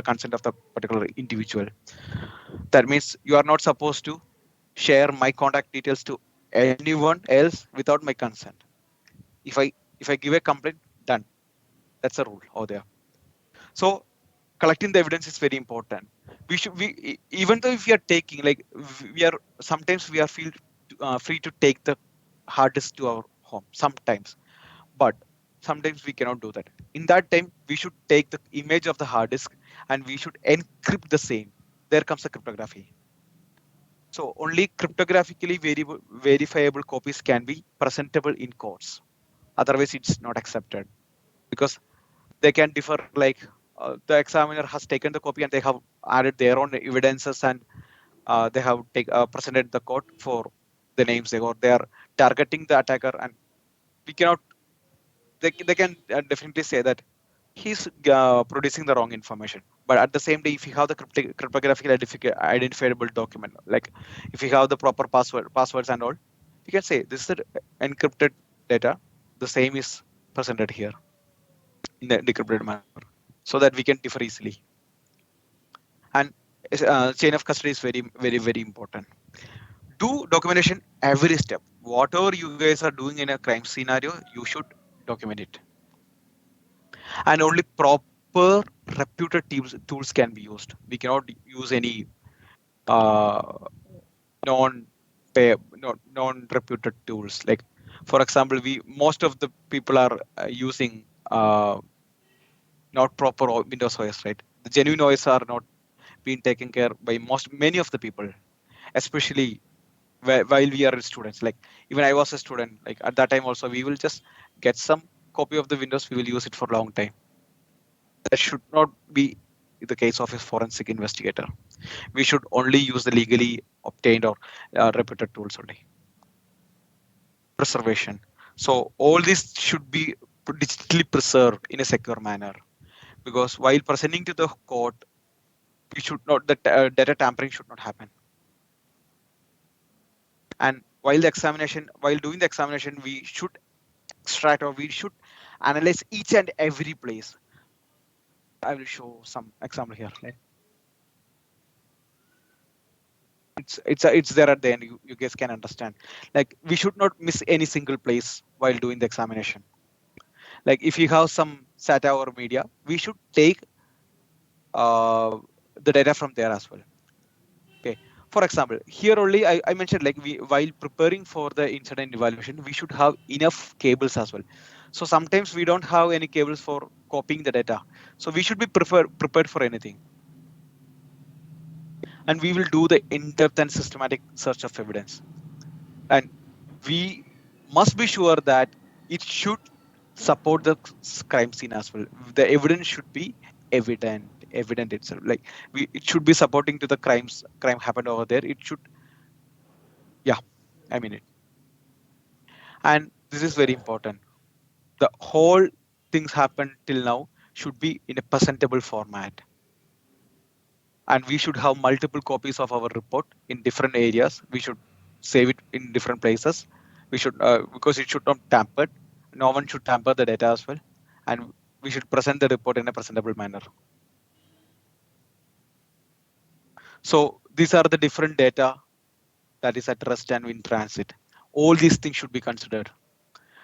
consent of the particular individual. That means you are not supposed to share my contact details to anyone else without my consent. If I give a complaint, done. That's a rule over there. So collecting the evidence is very important. We even though if we are taking like we are sometimes we are feel free to take the hard disk to our home sometimes, but sometimes we cannot do that. In that time, we should take the image of the hard disk and we should encrypt the same. There comes the cryptography. So only cryptographically verifiable copies can be presentable in courts. Otherwise, it's not accepted because they can differ. Like the examiner has taken the copy and they have added their own evidences and they have presented the court for the names they are targeting the attacker, and we cannot. They can definitely say that he's producing the wrong information. But at the same day, if you have the cryptographical identifiable document, like if you have the proper passwords and all, you can say this is the encrypted data. The same is presented here in the decrypted manner, so that we can differ easily. And chain of custody is very, very, very important. Do documentation every step. Whatever you guys are doing in a crime scenario, you should document it. And only proper reputed tools can be used. We cannot use any uh, non-reputed tools. Like for example, most of the people are using not proper Windows OS, right? The genuine OS are not being taken care by many of the people, especially while we are students. Like even I was a student, like at that time also we will just get some copy of the Windows, we will use it for a long time. That should not be the case of a forensic investigator. We should only use the legally obtained or reputed tools only. Preservation. So all this should be digitally preserved in a secure manner, because while presenting to the court, we should not the data tampering should not happen. And while doing the examination, we should extract or we should analyze each and every place. I will show some example here. It's there at the end. You guys can understand. Like we should not miss any single place while doing the examination. Like if you have some SATA or media, we should take the data from there as well. Okay. For example, here only I mentioned like while preparing for the incident evaluation, we should have enough cables as well. So sometimes we don't have any cables for copying the data. So we should be prepared for anything. And we will do the in-depth and systematic search of evidence. And we must be sure that it should support the crime scene as well. The evidence should be evident itself. Like it should be supporting to the crime happened over there. It should, yeah, I mean it. And this is very important. The whole things happen till now should be in a presentable format. And we should have multiple copies of our report in different areas. We should save it in different places. We should, because it should not tamper. No one should tamper the data as well. And we should present the report in a presentable manner. So these are the different data that is at rest and in transit. All these things should be considered.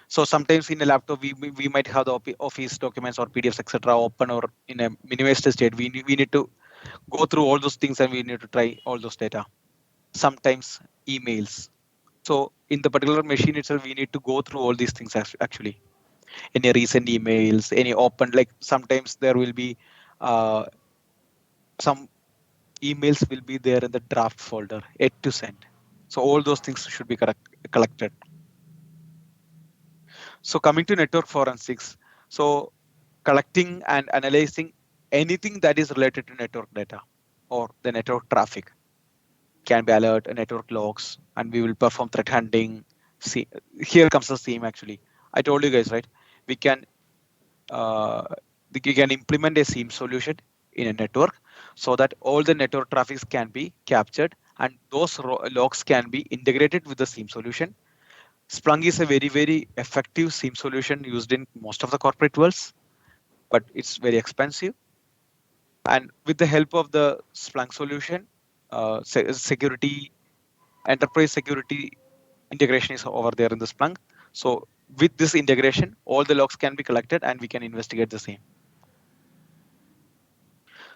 So sometimes in a laptop, we might have the Office documents or PDFs, etc., open or in a minimized state. We need to go through all those things and we need to try all those data. Sometimes emails. So in the particular machine itself, we need to go through all these things actually. Any recent emails, any open, like sometimes there will be some emails will be there in the draft folder, yet to send. So all those things should be collected. So coming to network forensics, so collecting and analyzing anything that is related to network data or the network traffic can be alert, network logs, and we will perform threat hunting. See, here comes the theme actually. I told you guys, right? We can implement a SIEM solution in a network so that all the network traffics can be captured and those logs can be integrated with the SIEM solution. Splunk is a very, very effective SIEM solution used in most of the corporate worlds, but it's very expensive. And with the help of the Splunk solution, security, enterprise security integration is over there in the Splunk. So with this integration, all the logs can be collected and we can investigate the same.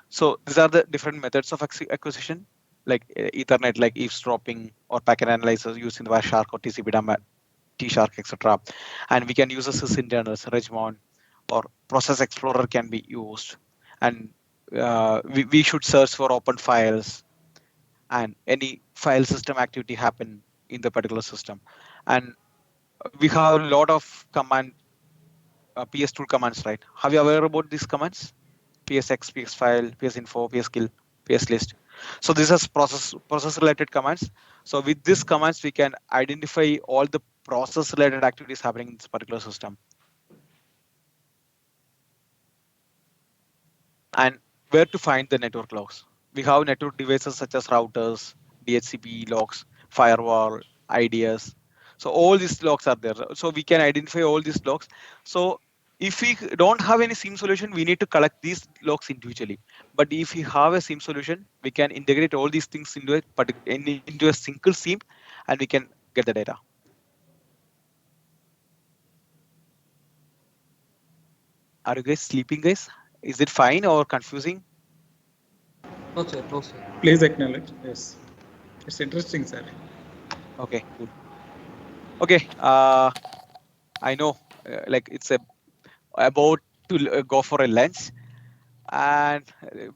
So these are the different methods of acquisition, like Ethernet, like eavesdropping or packet analyzers using the Wireshark or TCP/DAM, T-Shark, etc. And we can use a sysinternals, Regmon, or Process Explorer can be used. And we should search for open files and any file system activity happen in the particular system. And we have a lot of command PS tool commands, right? Have you aware about these commands? PSX, PSFile, PSInfo, PSKill, PSList. So these are process related commands. So with these commands, we can identify all the process related activities happening in this particular system. And where to find the network logs? We have network devices such as routers, DHCP logs, firewall, IDS. So all these logs are there. So we can identify all these logs. So if we don't have any SIEM solution, we need to collect these logs individually. But if we have a SIEM solution, we can integrate all these things into a single SIEM, and we can get the data. Are you guys sleeping, guys? Is it fine or confusing? No, sir. No, sir. Please acknowledge. Yes. It's interesting, sir. Okay, cool. Okay, I know, like it's about to go for a lunch, and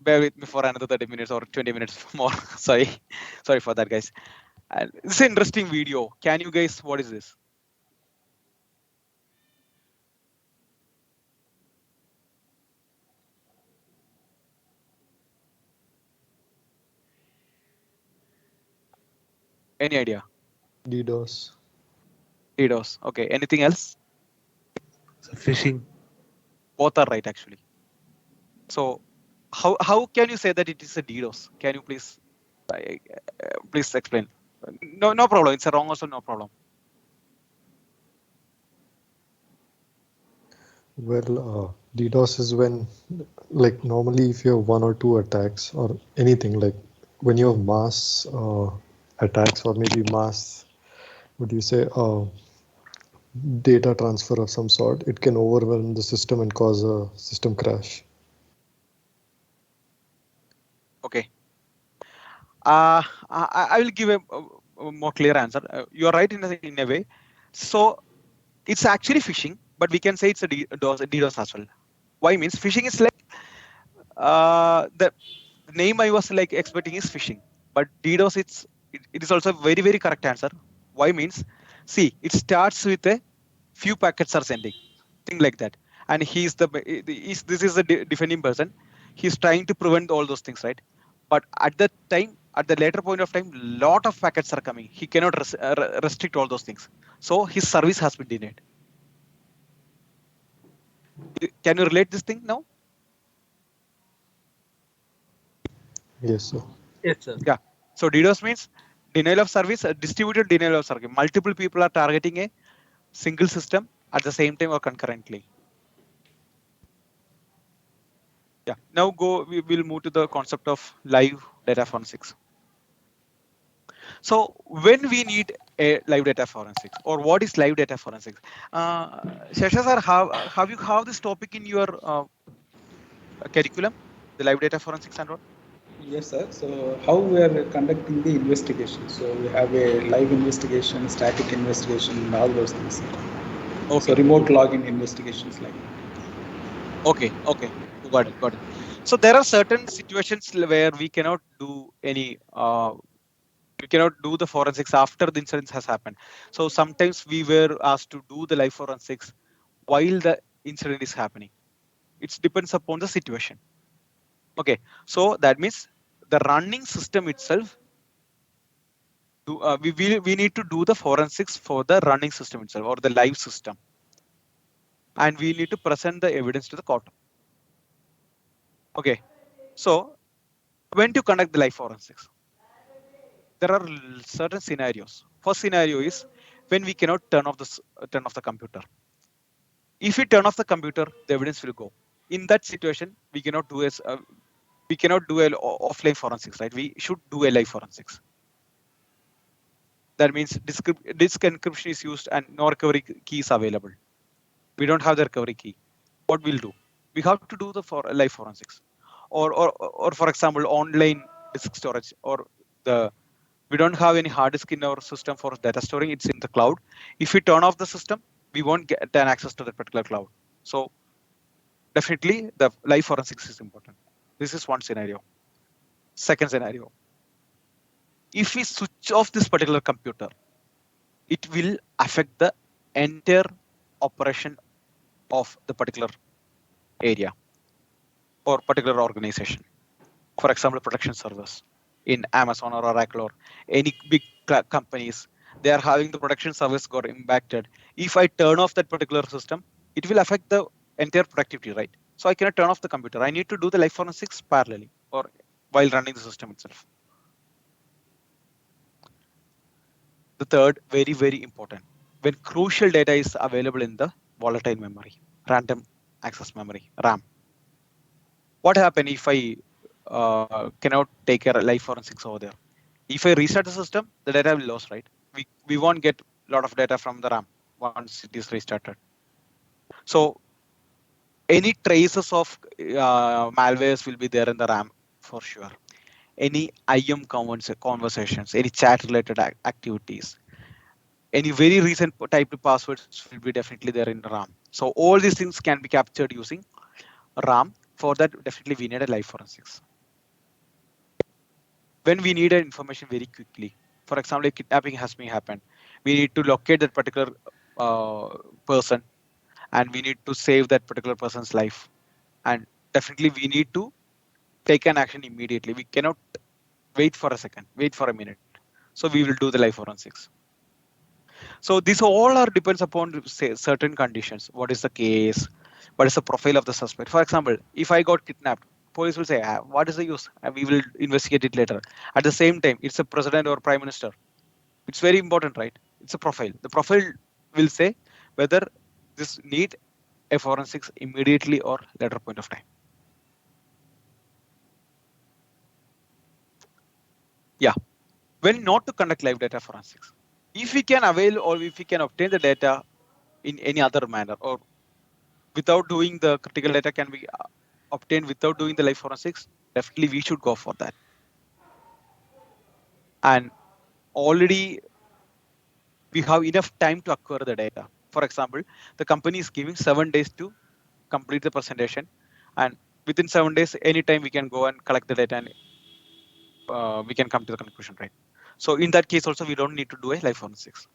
bear with me for another 30 minutes or 20 minutes more. sorry for that, guys. And it's an interesting video. Can you guys, what is this? Any idea? DDoS. DDoS. Okay, anything else? Phishing. Both are right, actually. So how can you say that it is a DDoS? Can you please please explain? No problem. It's a wrong also, no problem. Well, DDoS is when, like, normally if you have one or two attacks or anything, like when you have mass attacks or maybe mass, what do you say, data transfer of some sort, it can overwhelm the system and cause a system crash. Okay. I will give a more clear answer. You're right in a way. So it's actually phishing, but we can say it's a DDoS as well. Why means phishing is like the name I was like expecting is phishing, but DDoS it is also a very very correct answer. Why means see it starts with a few packets are sending thing like that, and this is a defending person. He's trying to prevent all those things, right? But at the time, at the later point of time, lot of packets are coming. He cannot restrict all those things, so his service has been denied. Can you relate this thing now? Yes, sir. Yes, sir. Yeah. So DDoS means denial of service, a distributed denial of service. Multiple people are targeting a single system at the same time or concurrently. Yeah. Now we will move to the concept of live data forensics. So when we need a live data forensics, or what is live data forensics? Shasha sir, have you have this topic in your curriculum, the live data forensics and what? Yes, sir. So how we are conducting the investigation? So we have a live investigation, static investigation, and all those things. Okay. So remote login investigations like. Okay. Got it. So there are certain situations where we cannot do any we cannot do the forensics after the incident has happened. So sometimes we were asked to do the live forensics while the incident is happening. It depends upon the situation. Okay, so that means the running system itself. We need to do the forensics for the running system itself or the live system, and we need to present the evidence to the court. Okay, so when to conduct the live forensics? There are certain scenarios. First scenario is when we cannot turn off the computer. If we turn off the computer, the evidence will go. In that situation, we cannot do a offline forensics, right? We should do a live forensics. That means disk encryption is used and no recovery key is available. We don't have the recovery key. What we'll do? We have to do the live forensics, or for example, online disk storage, or we don't have any hard disk in our system for data storing. It's in the cloud. If we turn off the system, we won't get an access to that particular cloud. So definitely the live forensics is important. This is one scenario. Second scenario, if we switch off this particular computer, it will affect the entire operation of the particular area or particular organization. For example, production servers in Amazon or Oracle or any big companies, they are having the production service got impacted. If I turn off that particular system, it will affect the entire productivity, right? So I cannot turn off the computer. I need to do the live forensics parallelly or while running the system itself. The third, very, very important, when crucial data is available in the volatile memory, random access memory, RAM. What happens if I cannot take care of live forensics over there? If I restart the system, the data will lose, right? We won't get a lot of data from the RAM once it is restarted. So any traces of malwares will be there in the RAM for sure. Any IM conversations, any chat related activities, any very recent typed passwords will be definitely there in the RAM. So all these things can be captured using RAM. For that, definitely we need a live forensics. When we need information very quickly, for example, a kidnapping has been happened, we need to locate that particular person, and we need to save that particular person's life. And definitely we need to take an action immediately. We cannot wait for a second, wait for a minute. So we will do the live forensics. So these all are depends upon certain conditions. What is the case? What is the profile of the suspect? For example, if I got kidnapped, police will say, what is the use? And we will investigate it later. At the same time, it's a president or prime minister. It's very important, right? It's a profile. The profile will say whether this need a forensics immediately or later point of time. Yeah. When not to conduct live data forensics, if we can avail or if we can obtain the data in any other manner or without doing the critical data can be obtained without doing the live forensics, definitely we should go for that. and already we have enough time to acquire the data. For example, the company is giving 7 days to complete the presentation, and within 7 days, anytime we can go and collect the data, and we can come to the conclusion, right? So in that case also, we don't need to do a live forensics.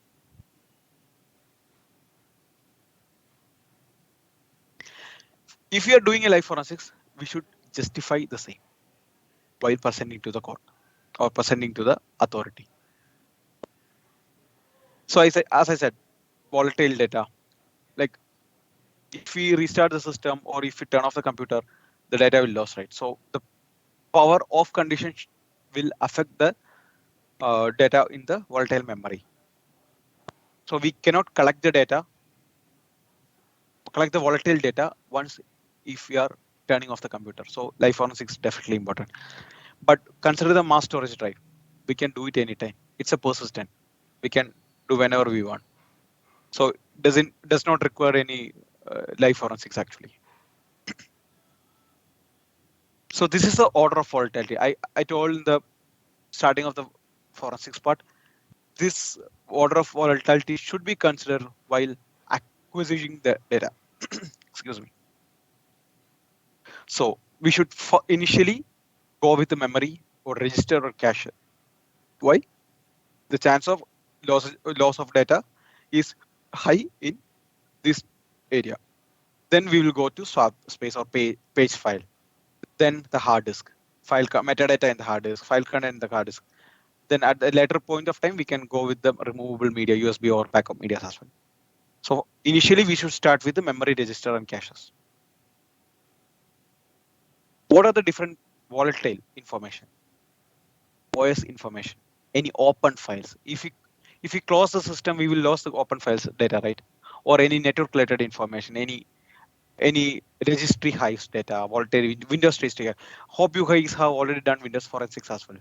If we are doing a live forensics, we should justify the same while presenting to the court or presenting to the authority. So as I said, volatile data, like if we restart the system or if we turn off the computer, the data will lose, right? So the power off condition will affect the data in the volatile memory. So we cannot collect the volatile data once if we are turning off the computer. So live forensics is definitely important. But consider the mass storage drive. We can do it anytime. It's a persistent. We can do whenever we want. So does not require any live forensics actually. So this is the order of volatility. I told in the starting of the forensics part, this order of volatility should be considered while acquiring the data. Excuse me. So we should initially go with the memory or register or cache. Why? The chance of loss of data is high in this area. Then we will go to swap space or page file. Then the hard disk, file metadata in the hard disk, file content in the hard disk. Then at a later point of time, we can go with the removable media, USB or backup media as well. So initially, we should start with the memory register and caches. What are the different volatile information? OS information, any open files. If we close the system, we will lose the open files data, right? Or any network related information, any registry hives data, volatile Windows registry. Hope you guys have already done Windows forensics as well.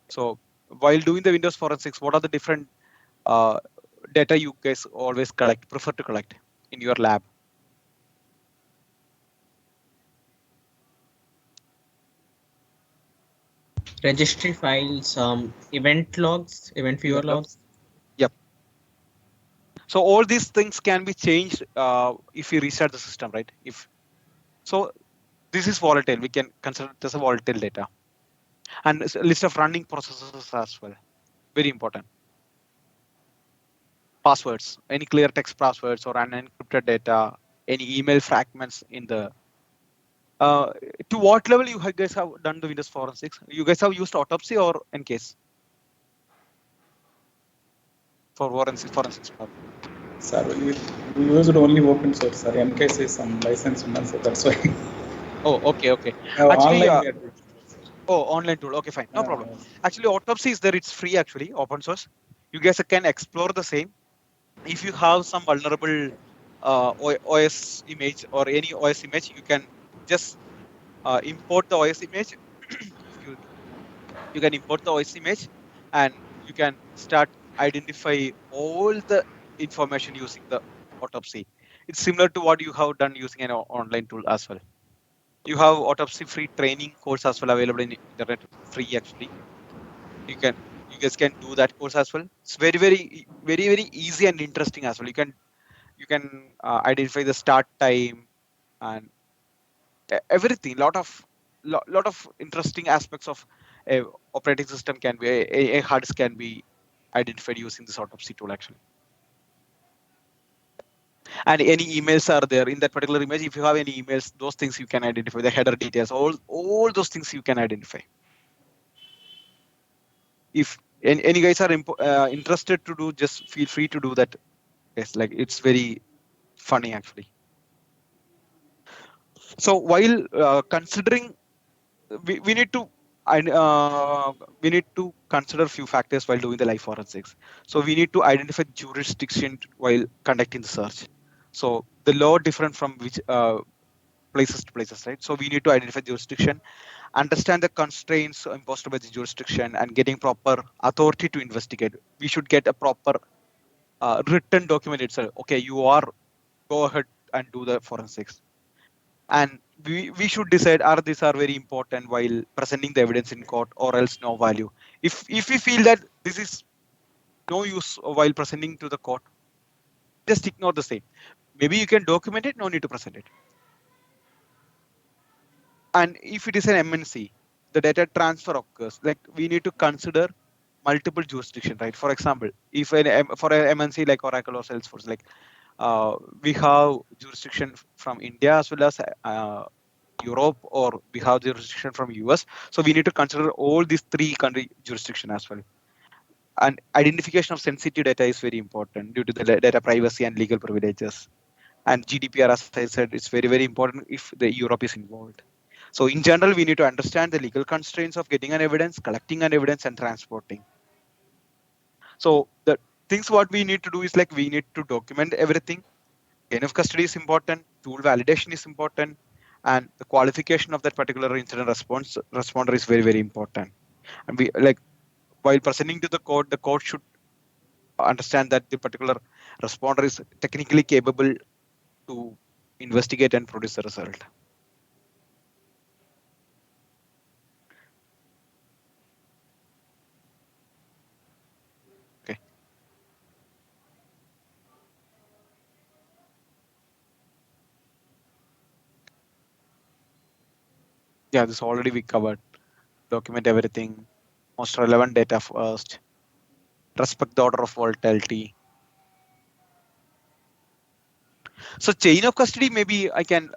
So while doing the Windows forensics, what are the different data you guys always prefer to collect in your lab? Registry files, event logs, event viewer logs. Yep. So all these things can be changed if we restart the system, right? So this is volatile. We can consider it as a volatile data. And a list of running processes as well. Very important. Passwords, any clear text passwords or unencrypted data, any email fragments in the. To what level you guys have done the Windows forensics? You guys have used Autopsy or EnCase for forensics part? Sir, we used only open source, sir. EnCase is some license, so that's why. Oh, okay. Actually, Actually, online tool. Okay, fine, no problem. Actually, Autopsy is there. It's free, actually, open source. You guys can explore the same. If you have some vulnerable OS image or any OS image, you can just import the OS image. Excuse me. You can import the OS image, and you can start identify all the information using the Autopsy. It's similar to what you have done using an online tool as well. You have Autopsy free training course as well available in internet, free actually. You guys can do that course as well. It's very easy and interesting as well. You can identify the start time and everything. Lot of interesting aspects of a operating system can be a hard disk can be identified using this Autopsy tool actually. And any emails are there in that particular image. If you have any emails, those things you can identify, the header details, all those things you can identify. If any guys are interested to do, just feel free to do that. Yes, like it's very funny actually. So while considering, we need to consider a few factors while doing the live forensics. So we need to identify jurisdiction while conducting the search. So the law different from which places to places, right? So we need to identify jurisdiction, understand the constraints imposed by the jurisdiction, and getting proper authority to investigate. We should get a proper written document itself. Okay, you are go ahead and do the forensics. and we should decide are these are very important while presenting the evidence in court or else no value. If we feel that this is no use while presenting to the court, just ignore the same. Maybe you can document it, no need to present it. And if it is an MNC, the data transfer occurs. Like we need to consider multiple jurisdiction, right? For example, if for an MNC like Oracle or Salesforce, like we have jurisdiction from India as well as Europe, or we have jurisdiction from US. So we need to consider all these three country jurisdiction as well. And identification of sensitive data is very important due to the data privacy and legal privileges. And GDPR, as I said, it's very, very important if the Europe is involved. So in general, we need to understand the legal constraints of getting an evidence, collecting an evidence, and transporting. So the things what we need to do is like we need to document everything. Chain of custody is important, tool validation is important, and the qualification of that particular incident responder is very, very important. And we like while presenting to the court should understand that the particular responder is technically capable to investigate and produce the result. Okay. Yeah, this already we covered. Document everything, most relevant data first, respect the order of volatility. So chain of custody, maybe I can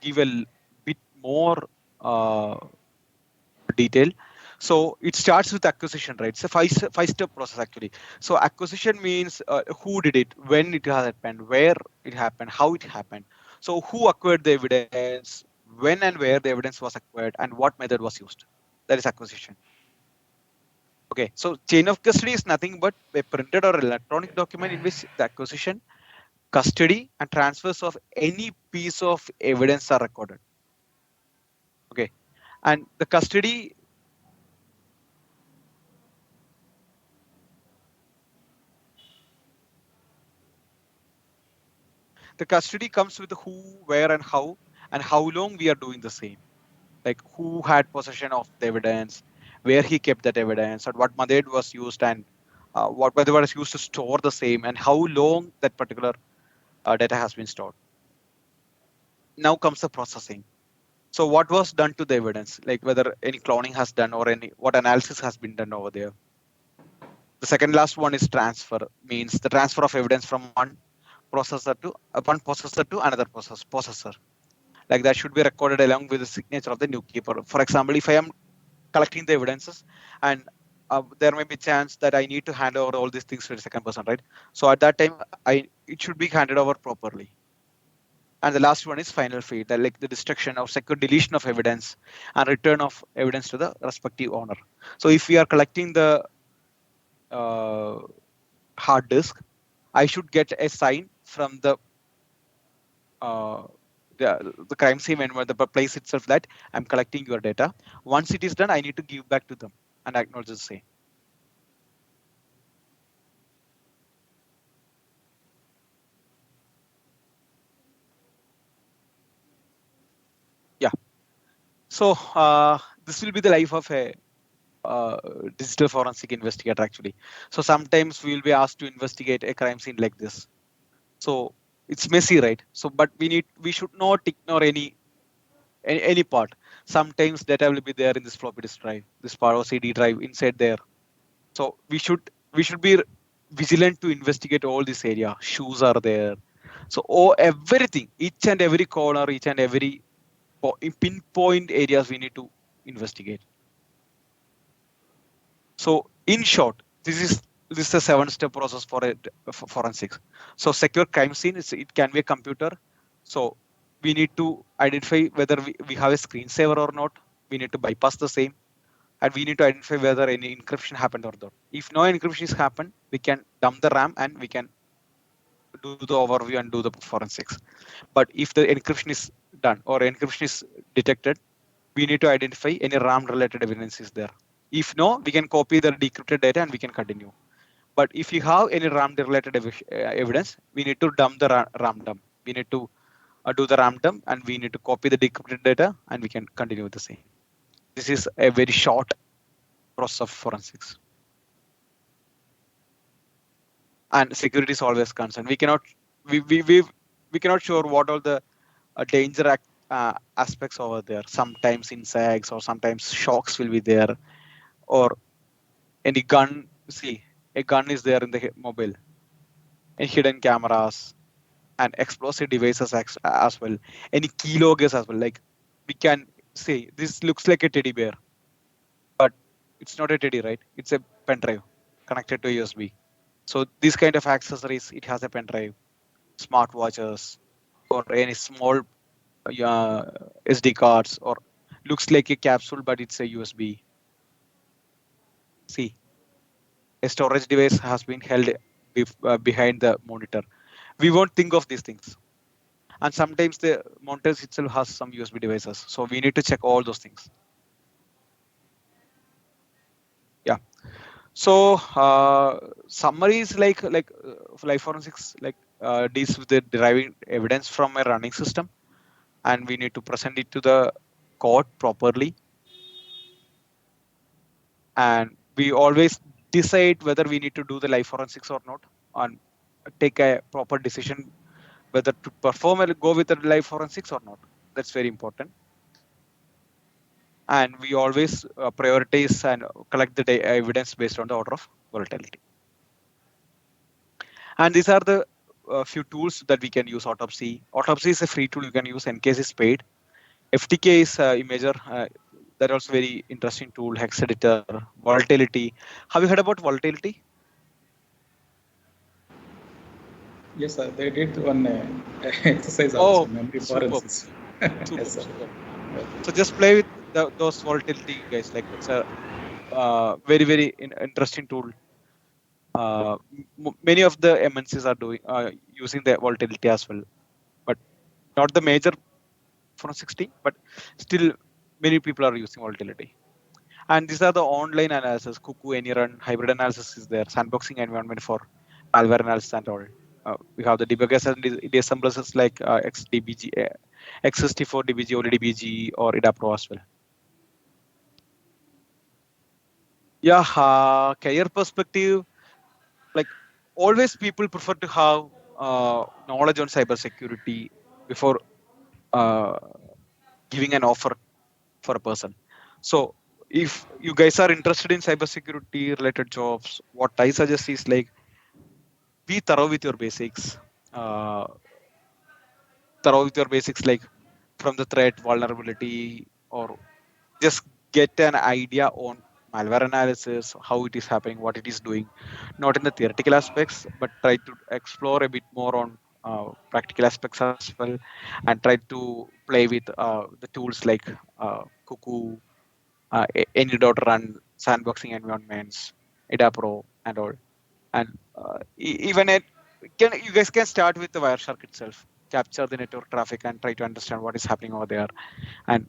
give a bit more detail. So it starts with acquisition, right? It's a five-step process actually. So acquisition means who did it, when it happened, where it happened, how it happened. So who acquired the evidence, when and where the evidence was acquired, and what method was used. That is acquisition. Okay, so chain of custody is nothing but a printed or electronic document in which the acquisition, custody, and transfers of any piece of evidence are recorded. Okay, and the custody comes with who, where, and how long we are doing the same. Like who had possession of the evidence, where he kept that evidence, and what method was used, and what method was used to store the same, and how long that particular data has been stored. Now comes the processing. So what was done to the evidence, like whether any cloning has done or what analysis has been done over there. The second last one is transfer, means the transfer of evidence from one processor to another processor. Like that should be recorded along with the signature of the new keeper. For example, if I am collecting the evidences and there may be chance that I need to hand over all these things to the second person, right? So at that time, it should be handed over properly. And the last one is final feed, like the destruction or secure deletion of evidence and return of evidence to the respective owner. So if we are collecting the hard disk, I should get a sign from the crime scene and the place itself that I'm collecting your data. Once it is done, I need to give back to them and acknowledge the same. Yeah. So this will be the life of a digital forensic investigator actually. So sometimes we will be asked to investigate a crime scene like this. So it's messy, right? So but we should not ignore any part. Sometimes data will be there in this floppy disk drive, this part or CD drive inside there. So we should be vigilant to investigate all this area. Shoes are there. So everything, each and every corner, each and every pinpoint areas we need to investigate. So in short, this is a 7-step process for forensics. So secure crime scene, it can be a computer. So we need to identify whether we have a screensaver or not. We need to bypass the same. And we need to identify whether any encryption happened or not. If no encryption has happened, we can dump the RAM and we can do the overview and do the forensics. But if the encryption is done or encryption is detected, we need to identify any RAM related evidence is there. If no, we can copy the decrypted data and we can continue. But if you have any RAM related evidence, we need to dump the RAM dump. We need to do the RAM dump, and we need to copy the decrypted data, and we can continue with the same. This is a very short process of forensics. And security is always concerned. We cannot we cannot sure what all the danger aspects over there. Sometimes insects or sometimes shocks will be there, or any gun. See, a gun is there in the mobile, and hidden cameras and explosive devices as well. Any keyloggers as well. Like we can say this looks like a teddy bear, but it's not a teddy, right? It's a pen drive connected to USB. So these kind of accessories, it has a pen drive, smartwatches, or any small SD cards, or looks like a capsule, but it's a USB. See, a storage device has been held behind the monitor. We won't think of these things. And sometimes the monitors itself has some USB devices. So we need to check all those things. Yeah. So summary is like life forensics deals with the deriving evidence from a running system, and we need to present it to the court properly. And we always decide whether we need to do the life forensics or not, and take a proper decision whether to perform or go with the life forensics or not. That's very important. And we always prioritize and collect the evidence based on the order of volatility. And these are the few tools that we can use. Autopsy is a free tool you can use. NCase is paid. FTK is Imager. That also very interesting tool. Hex editor, volatility. Have you heard about volatility? Yes, sir. They did one exercise also, memory forensics. Yes, sir. So just play with those volatility guys. Like it's a very very interesting tool. Many of the MNCs are doing using the volatility as well, but not the major forensics team, but still many people are using volatility. And these are the online analysis. Cuckoo, AnyRun, hybrid analysis is there. Sandboxing environment for malware analysis and all. We have the debuggers and deassemblers like XDBG, X64, DBG, OLEDBG, or IDAPRO as well. Yeah, career perspective, like always people prefer to have knowledge on cybersecurity before giving an offer for a person. So if you guys are interested in cybersecurity related jobs, what I suggest is like be thorough with your basics. Like from the threat, vulnerability, or just get an idea on malware analysis, how it is happening, what it is doing, not in the theoretical aspects, but try to explore a bit more on practical aspects as well, and try to play with the tools like Cuckoo, Any.Run, sandboxing environments, IDAPRO, and all. And even you guys can start with the Wireshark itself, capture the network traffic, and try to understand what is happening over there. And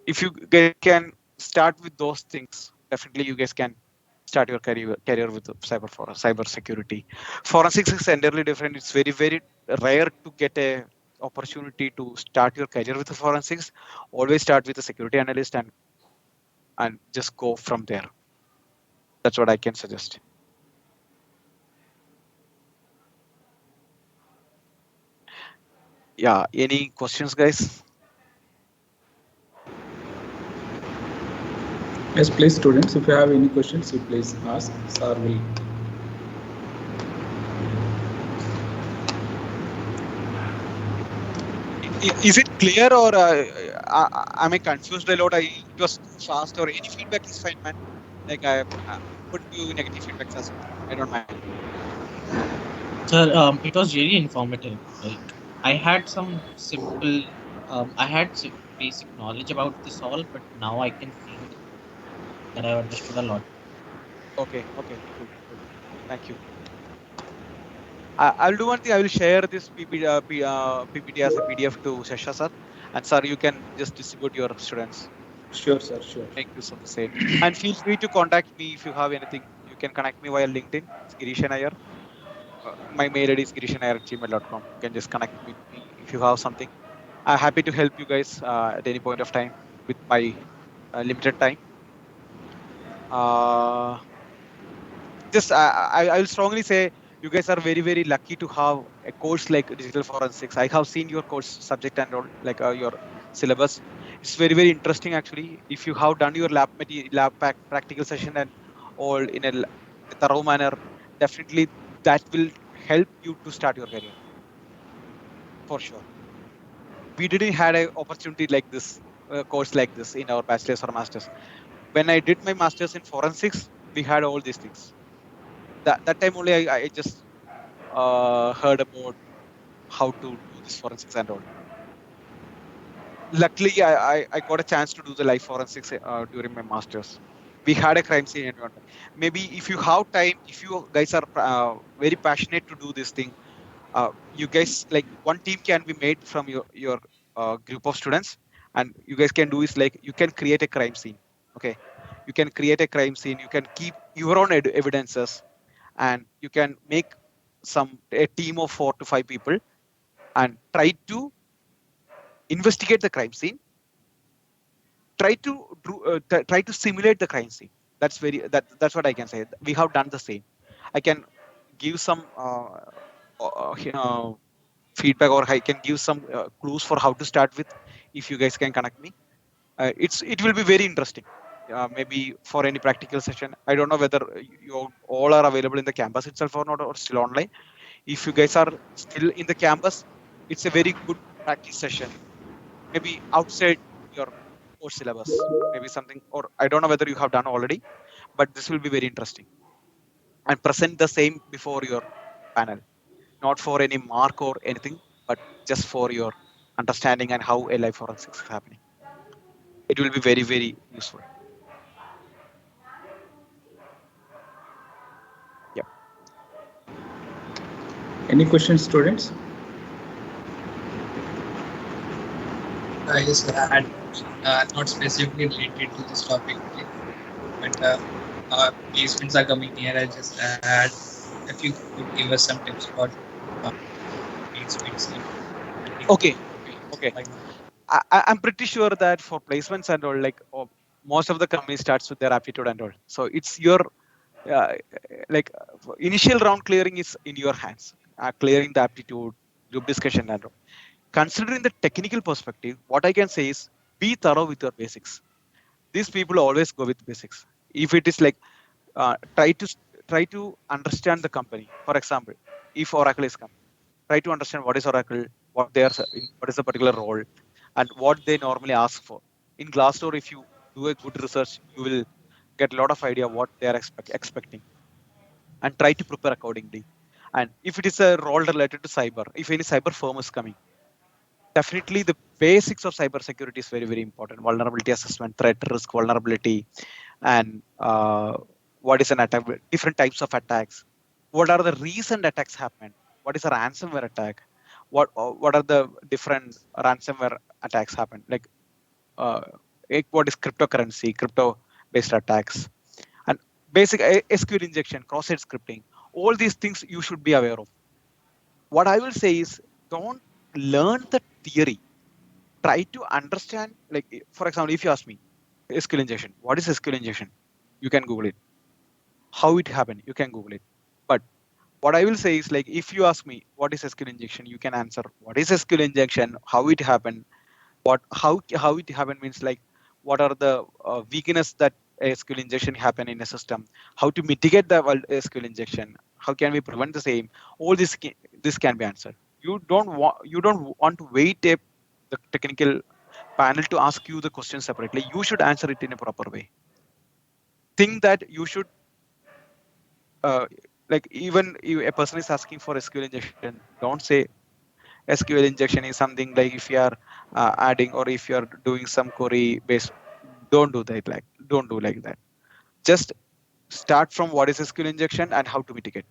if you guys can start with those things, definitely you guys can start your career with cyber security. Forensics is entirely different. It's very very rare to get a opportunity to start your career with the forensics. Always start with a security analyst and just go from there. That's what I can suggest. Yeah, any questions, guys? Yes, please, students, if you have any questions, you please ask. Sir will. Is it clear, or am I confused a lot? It was too fast, or any feedback is fine, man. Like I put you negative feedbacks as well. I don't mind. Sir, it was really informative. Like I had some simple, I had basic knowledge about this all, but now I can feel that I've understood a lot. Okay, good. Thank you. I'll do one thing. I will share this PPT as a PDF to Shasha sir, and sir, you can just distribute your students. Sure, sir. Sure. Make use of the same. And feel free to contact me if you have anything. You can connect me via LinkedIn. It's Girish Nair. My mail ID is girishanayar@gmail.com. You can just connect with me if you have something. I'm happy to help you guys at any point of time with my limited time. Uh, just I will strongly say you guys are very lucky to have a course like digital forensics. I have seen your course subject and all, like your syllabus. It's very interesting actually. If you have done your practical session and all in a thorough manner, definitely that will help you to start your career for sure. We didn't had an opportunity like this, course like this in our bachelor's or masters. When I did my masters in forensics, we had all these things. That time only I just heard about how to do this forensics and all. Luckily, I got a chance to do the live forensics during my masters. We had a crime scene environment. Maybe if you have time, if you guys are very passionate to do this thing, you guys, like, one team can be made from your group of students, and you guys can do is like you can create a crime scene. Okay, you can create a crime scene. You can keep your own evidences, and you can make a team of 4 to 5 people and try to investigate the crime scene, try to simulate the crime scene. That's what I can say. We have done the same. I can give some feedback, or I can give some clues for how to start with. If you guys can connect me, it will be very interesting. Maybe for any practical session. I don't know whether you all are available in the campus itself or not, or still online. If you guys are still in the campus, it's a very good practice session. Maybe outside your course syllabus, maybe something, or I don't know whether you have done already, but this will be very interesting. And present the same before your panel, not for any mark or anything, but just for your understanding and how a life forensics is happening. It will be very useful. Yep. Any questions, students? I just had not specifically related to this topic, but placements are coming near. I just had, if you could give us some tips for placements. Okay. I'm pretty sure that for placements and all, like, most of the company starts with their aptitude and all. So it's your initial round clearing is in your hands. Clearing the aptitude, group discussion and all. Considering the technical perspective, what I can say is be thorough with your basics. These people always go with basics. If it is like try to understand the company. For example, if Oracle is coming, try to understand what is Oracle, what is the particular role, and what they normally ask for. In Glassdoor, if you do a good research, you will get a lot of idea what they are expecting, and try to prepare accordingly. And if it is a role related to cyber, if any cyber firm is coming, definitely the basics of cybersecurity is very important. Vulnerability assessment, threat risk, vulnerability, and what is an attack, different types of attacks, what are the recent attacks happened, what is a ransomware attack, what are the different ransomware attacks happen, like what is cryptocurrency, crypto based attacks, and basic SQL injection, cross-site scripting. All these things you should be aware of. What I will say is, don't learn the theory, try to understand. Like, for example, if you ask me SQL injection, what is SQL injection, you can Google it. How it happened, you can Google it. But what I will say is, like, if you ask me what is SQL injection, you can answer what is SQL injection, how it happened. How it happened means, like, what are the weakness that SQL injection happen in a system, how to mitigate the SQL injection, how can we prevent the same. All this can be answered. You don't want to wait the technical panel to ask you the question separately. You should answer it in a proper way. Think that you should like, even if a person is asking for SQL injection, don't say SQL injection is something like if you are adding, or if you are doing some query based. Don't do that. Don't do like that. Just start from what is SQL injection and how to mitigate.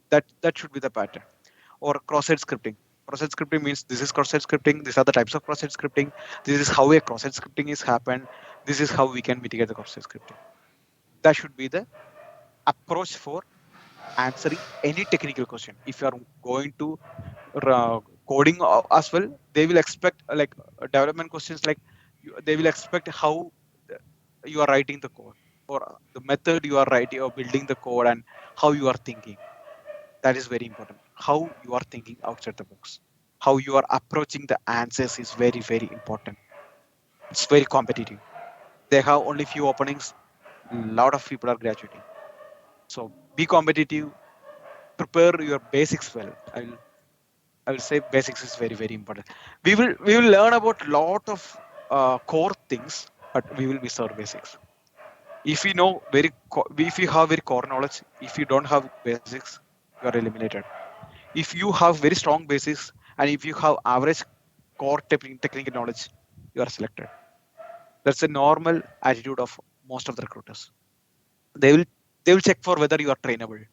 That should be the pattern. Or cross-site scripting. Cross-site scripting means this is cross-site scripting. These are the types of cross-site scripting. This is how a cross-site scripting is happened. This is how we can mitigate the cross-site scripting. That should be the approach for answering any technical question. If you are going to coding as well, they will expect like development questions like they will expect how you are writing the code or the method you are writing or building the code and how you are thinking. That is very important. How you are thinking outside the box, how you are approaching the answers is very, very important. It's very competitive. They have only few openings. A lot of people are graduating. So be competitive. Prepare your basics well. I will say basics is very, very important. We will learn about lot of core things, but we will miss our basics. If we know if you have very core knowledge, if you don't have basics, you are eliminated. If you have very strong basics and if you have average core technical knowledge, you are selected. That's a normal attitude of most of the recruiters. They will check for whether you are trainable.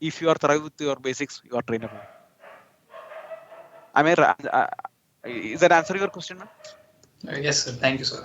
If you are thrive with your basics, you are trainable. Is that answer your question, man? Yes, sir. Thank you, sir.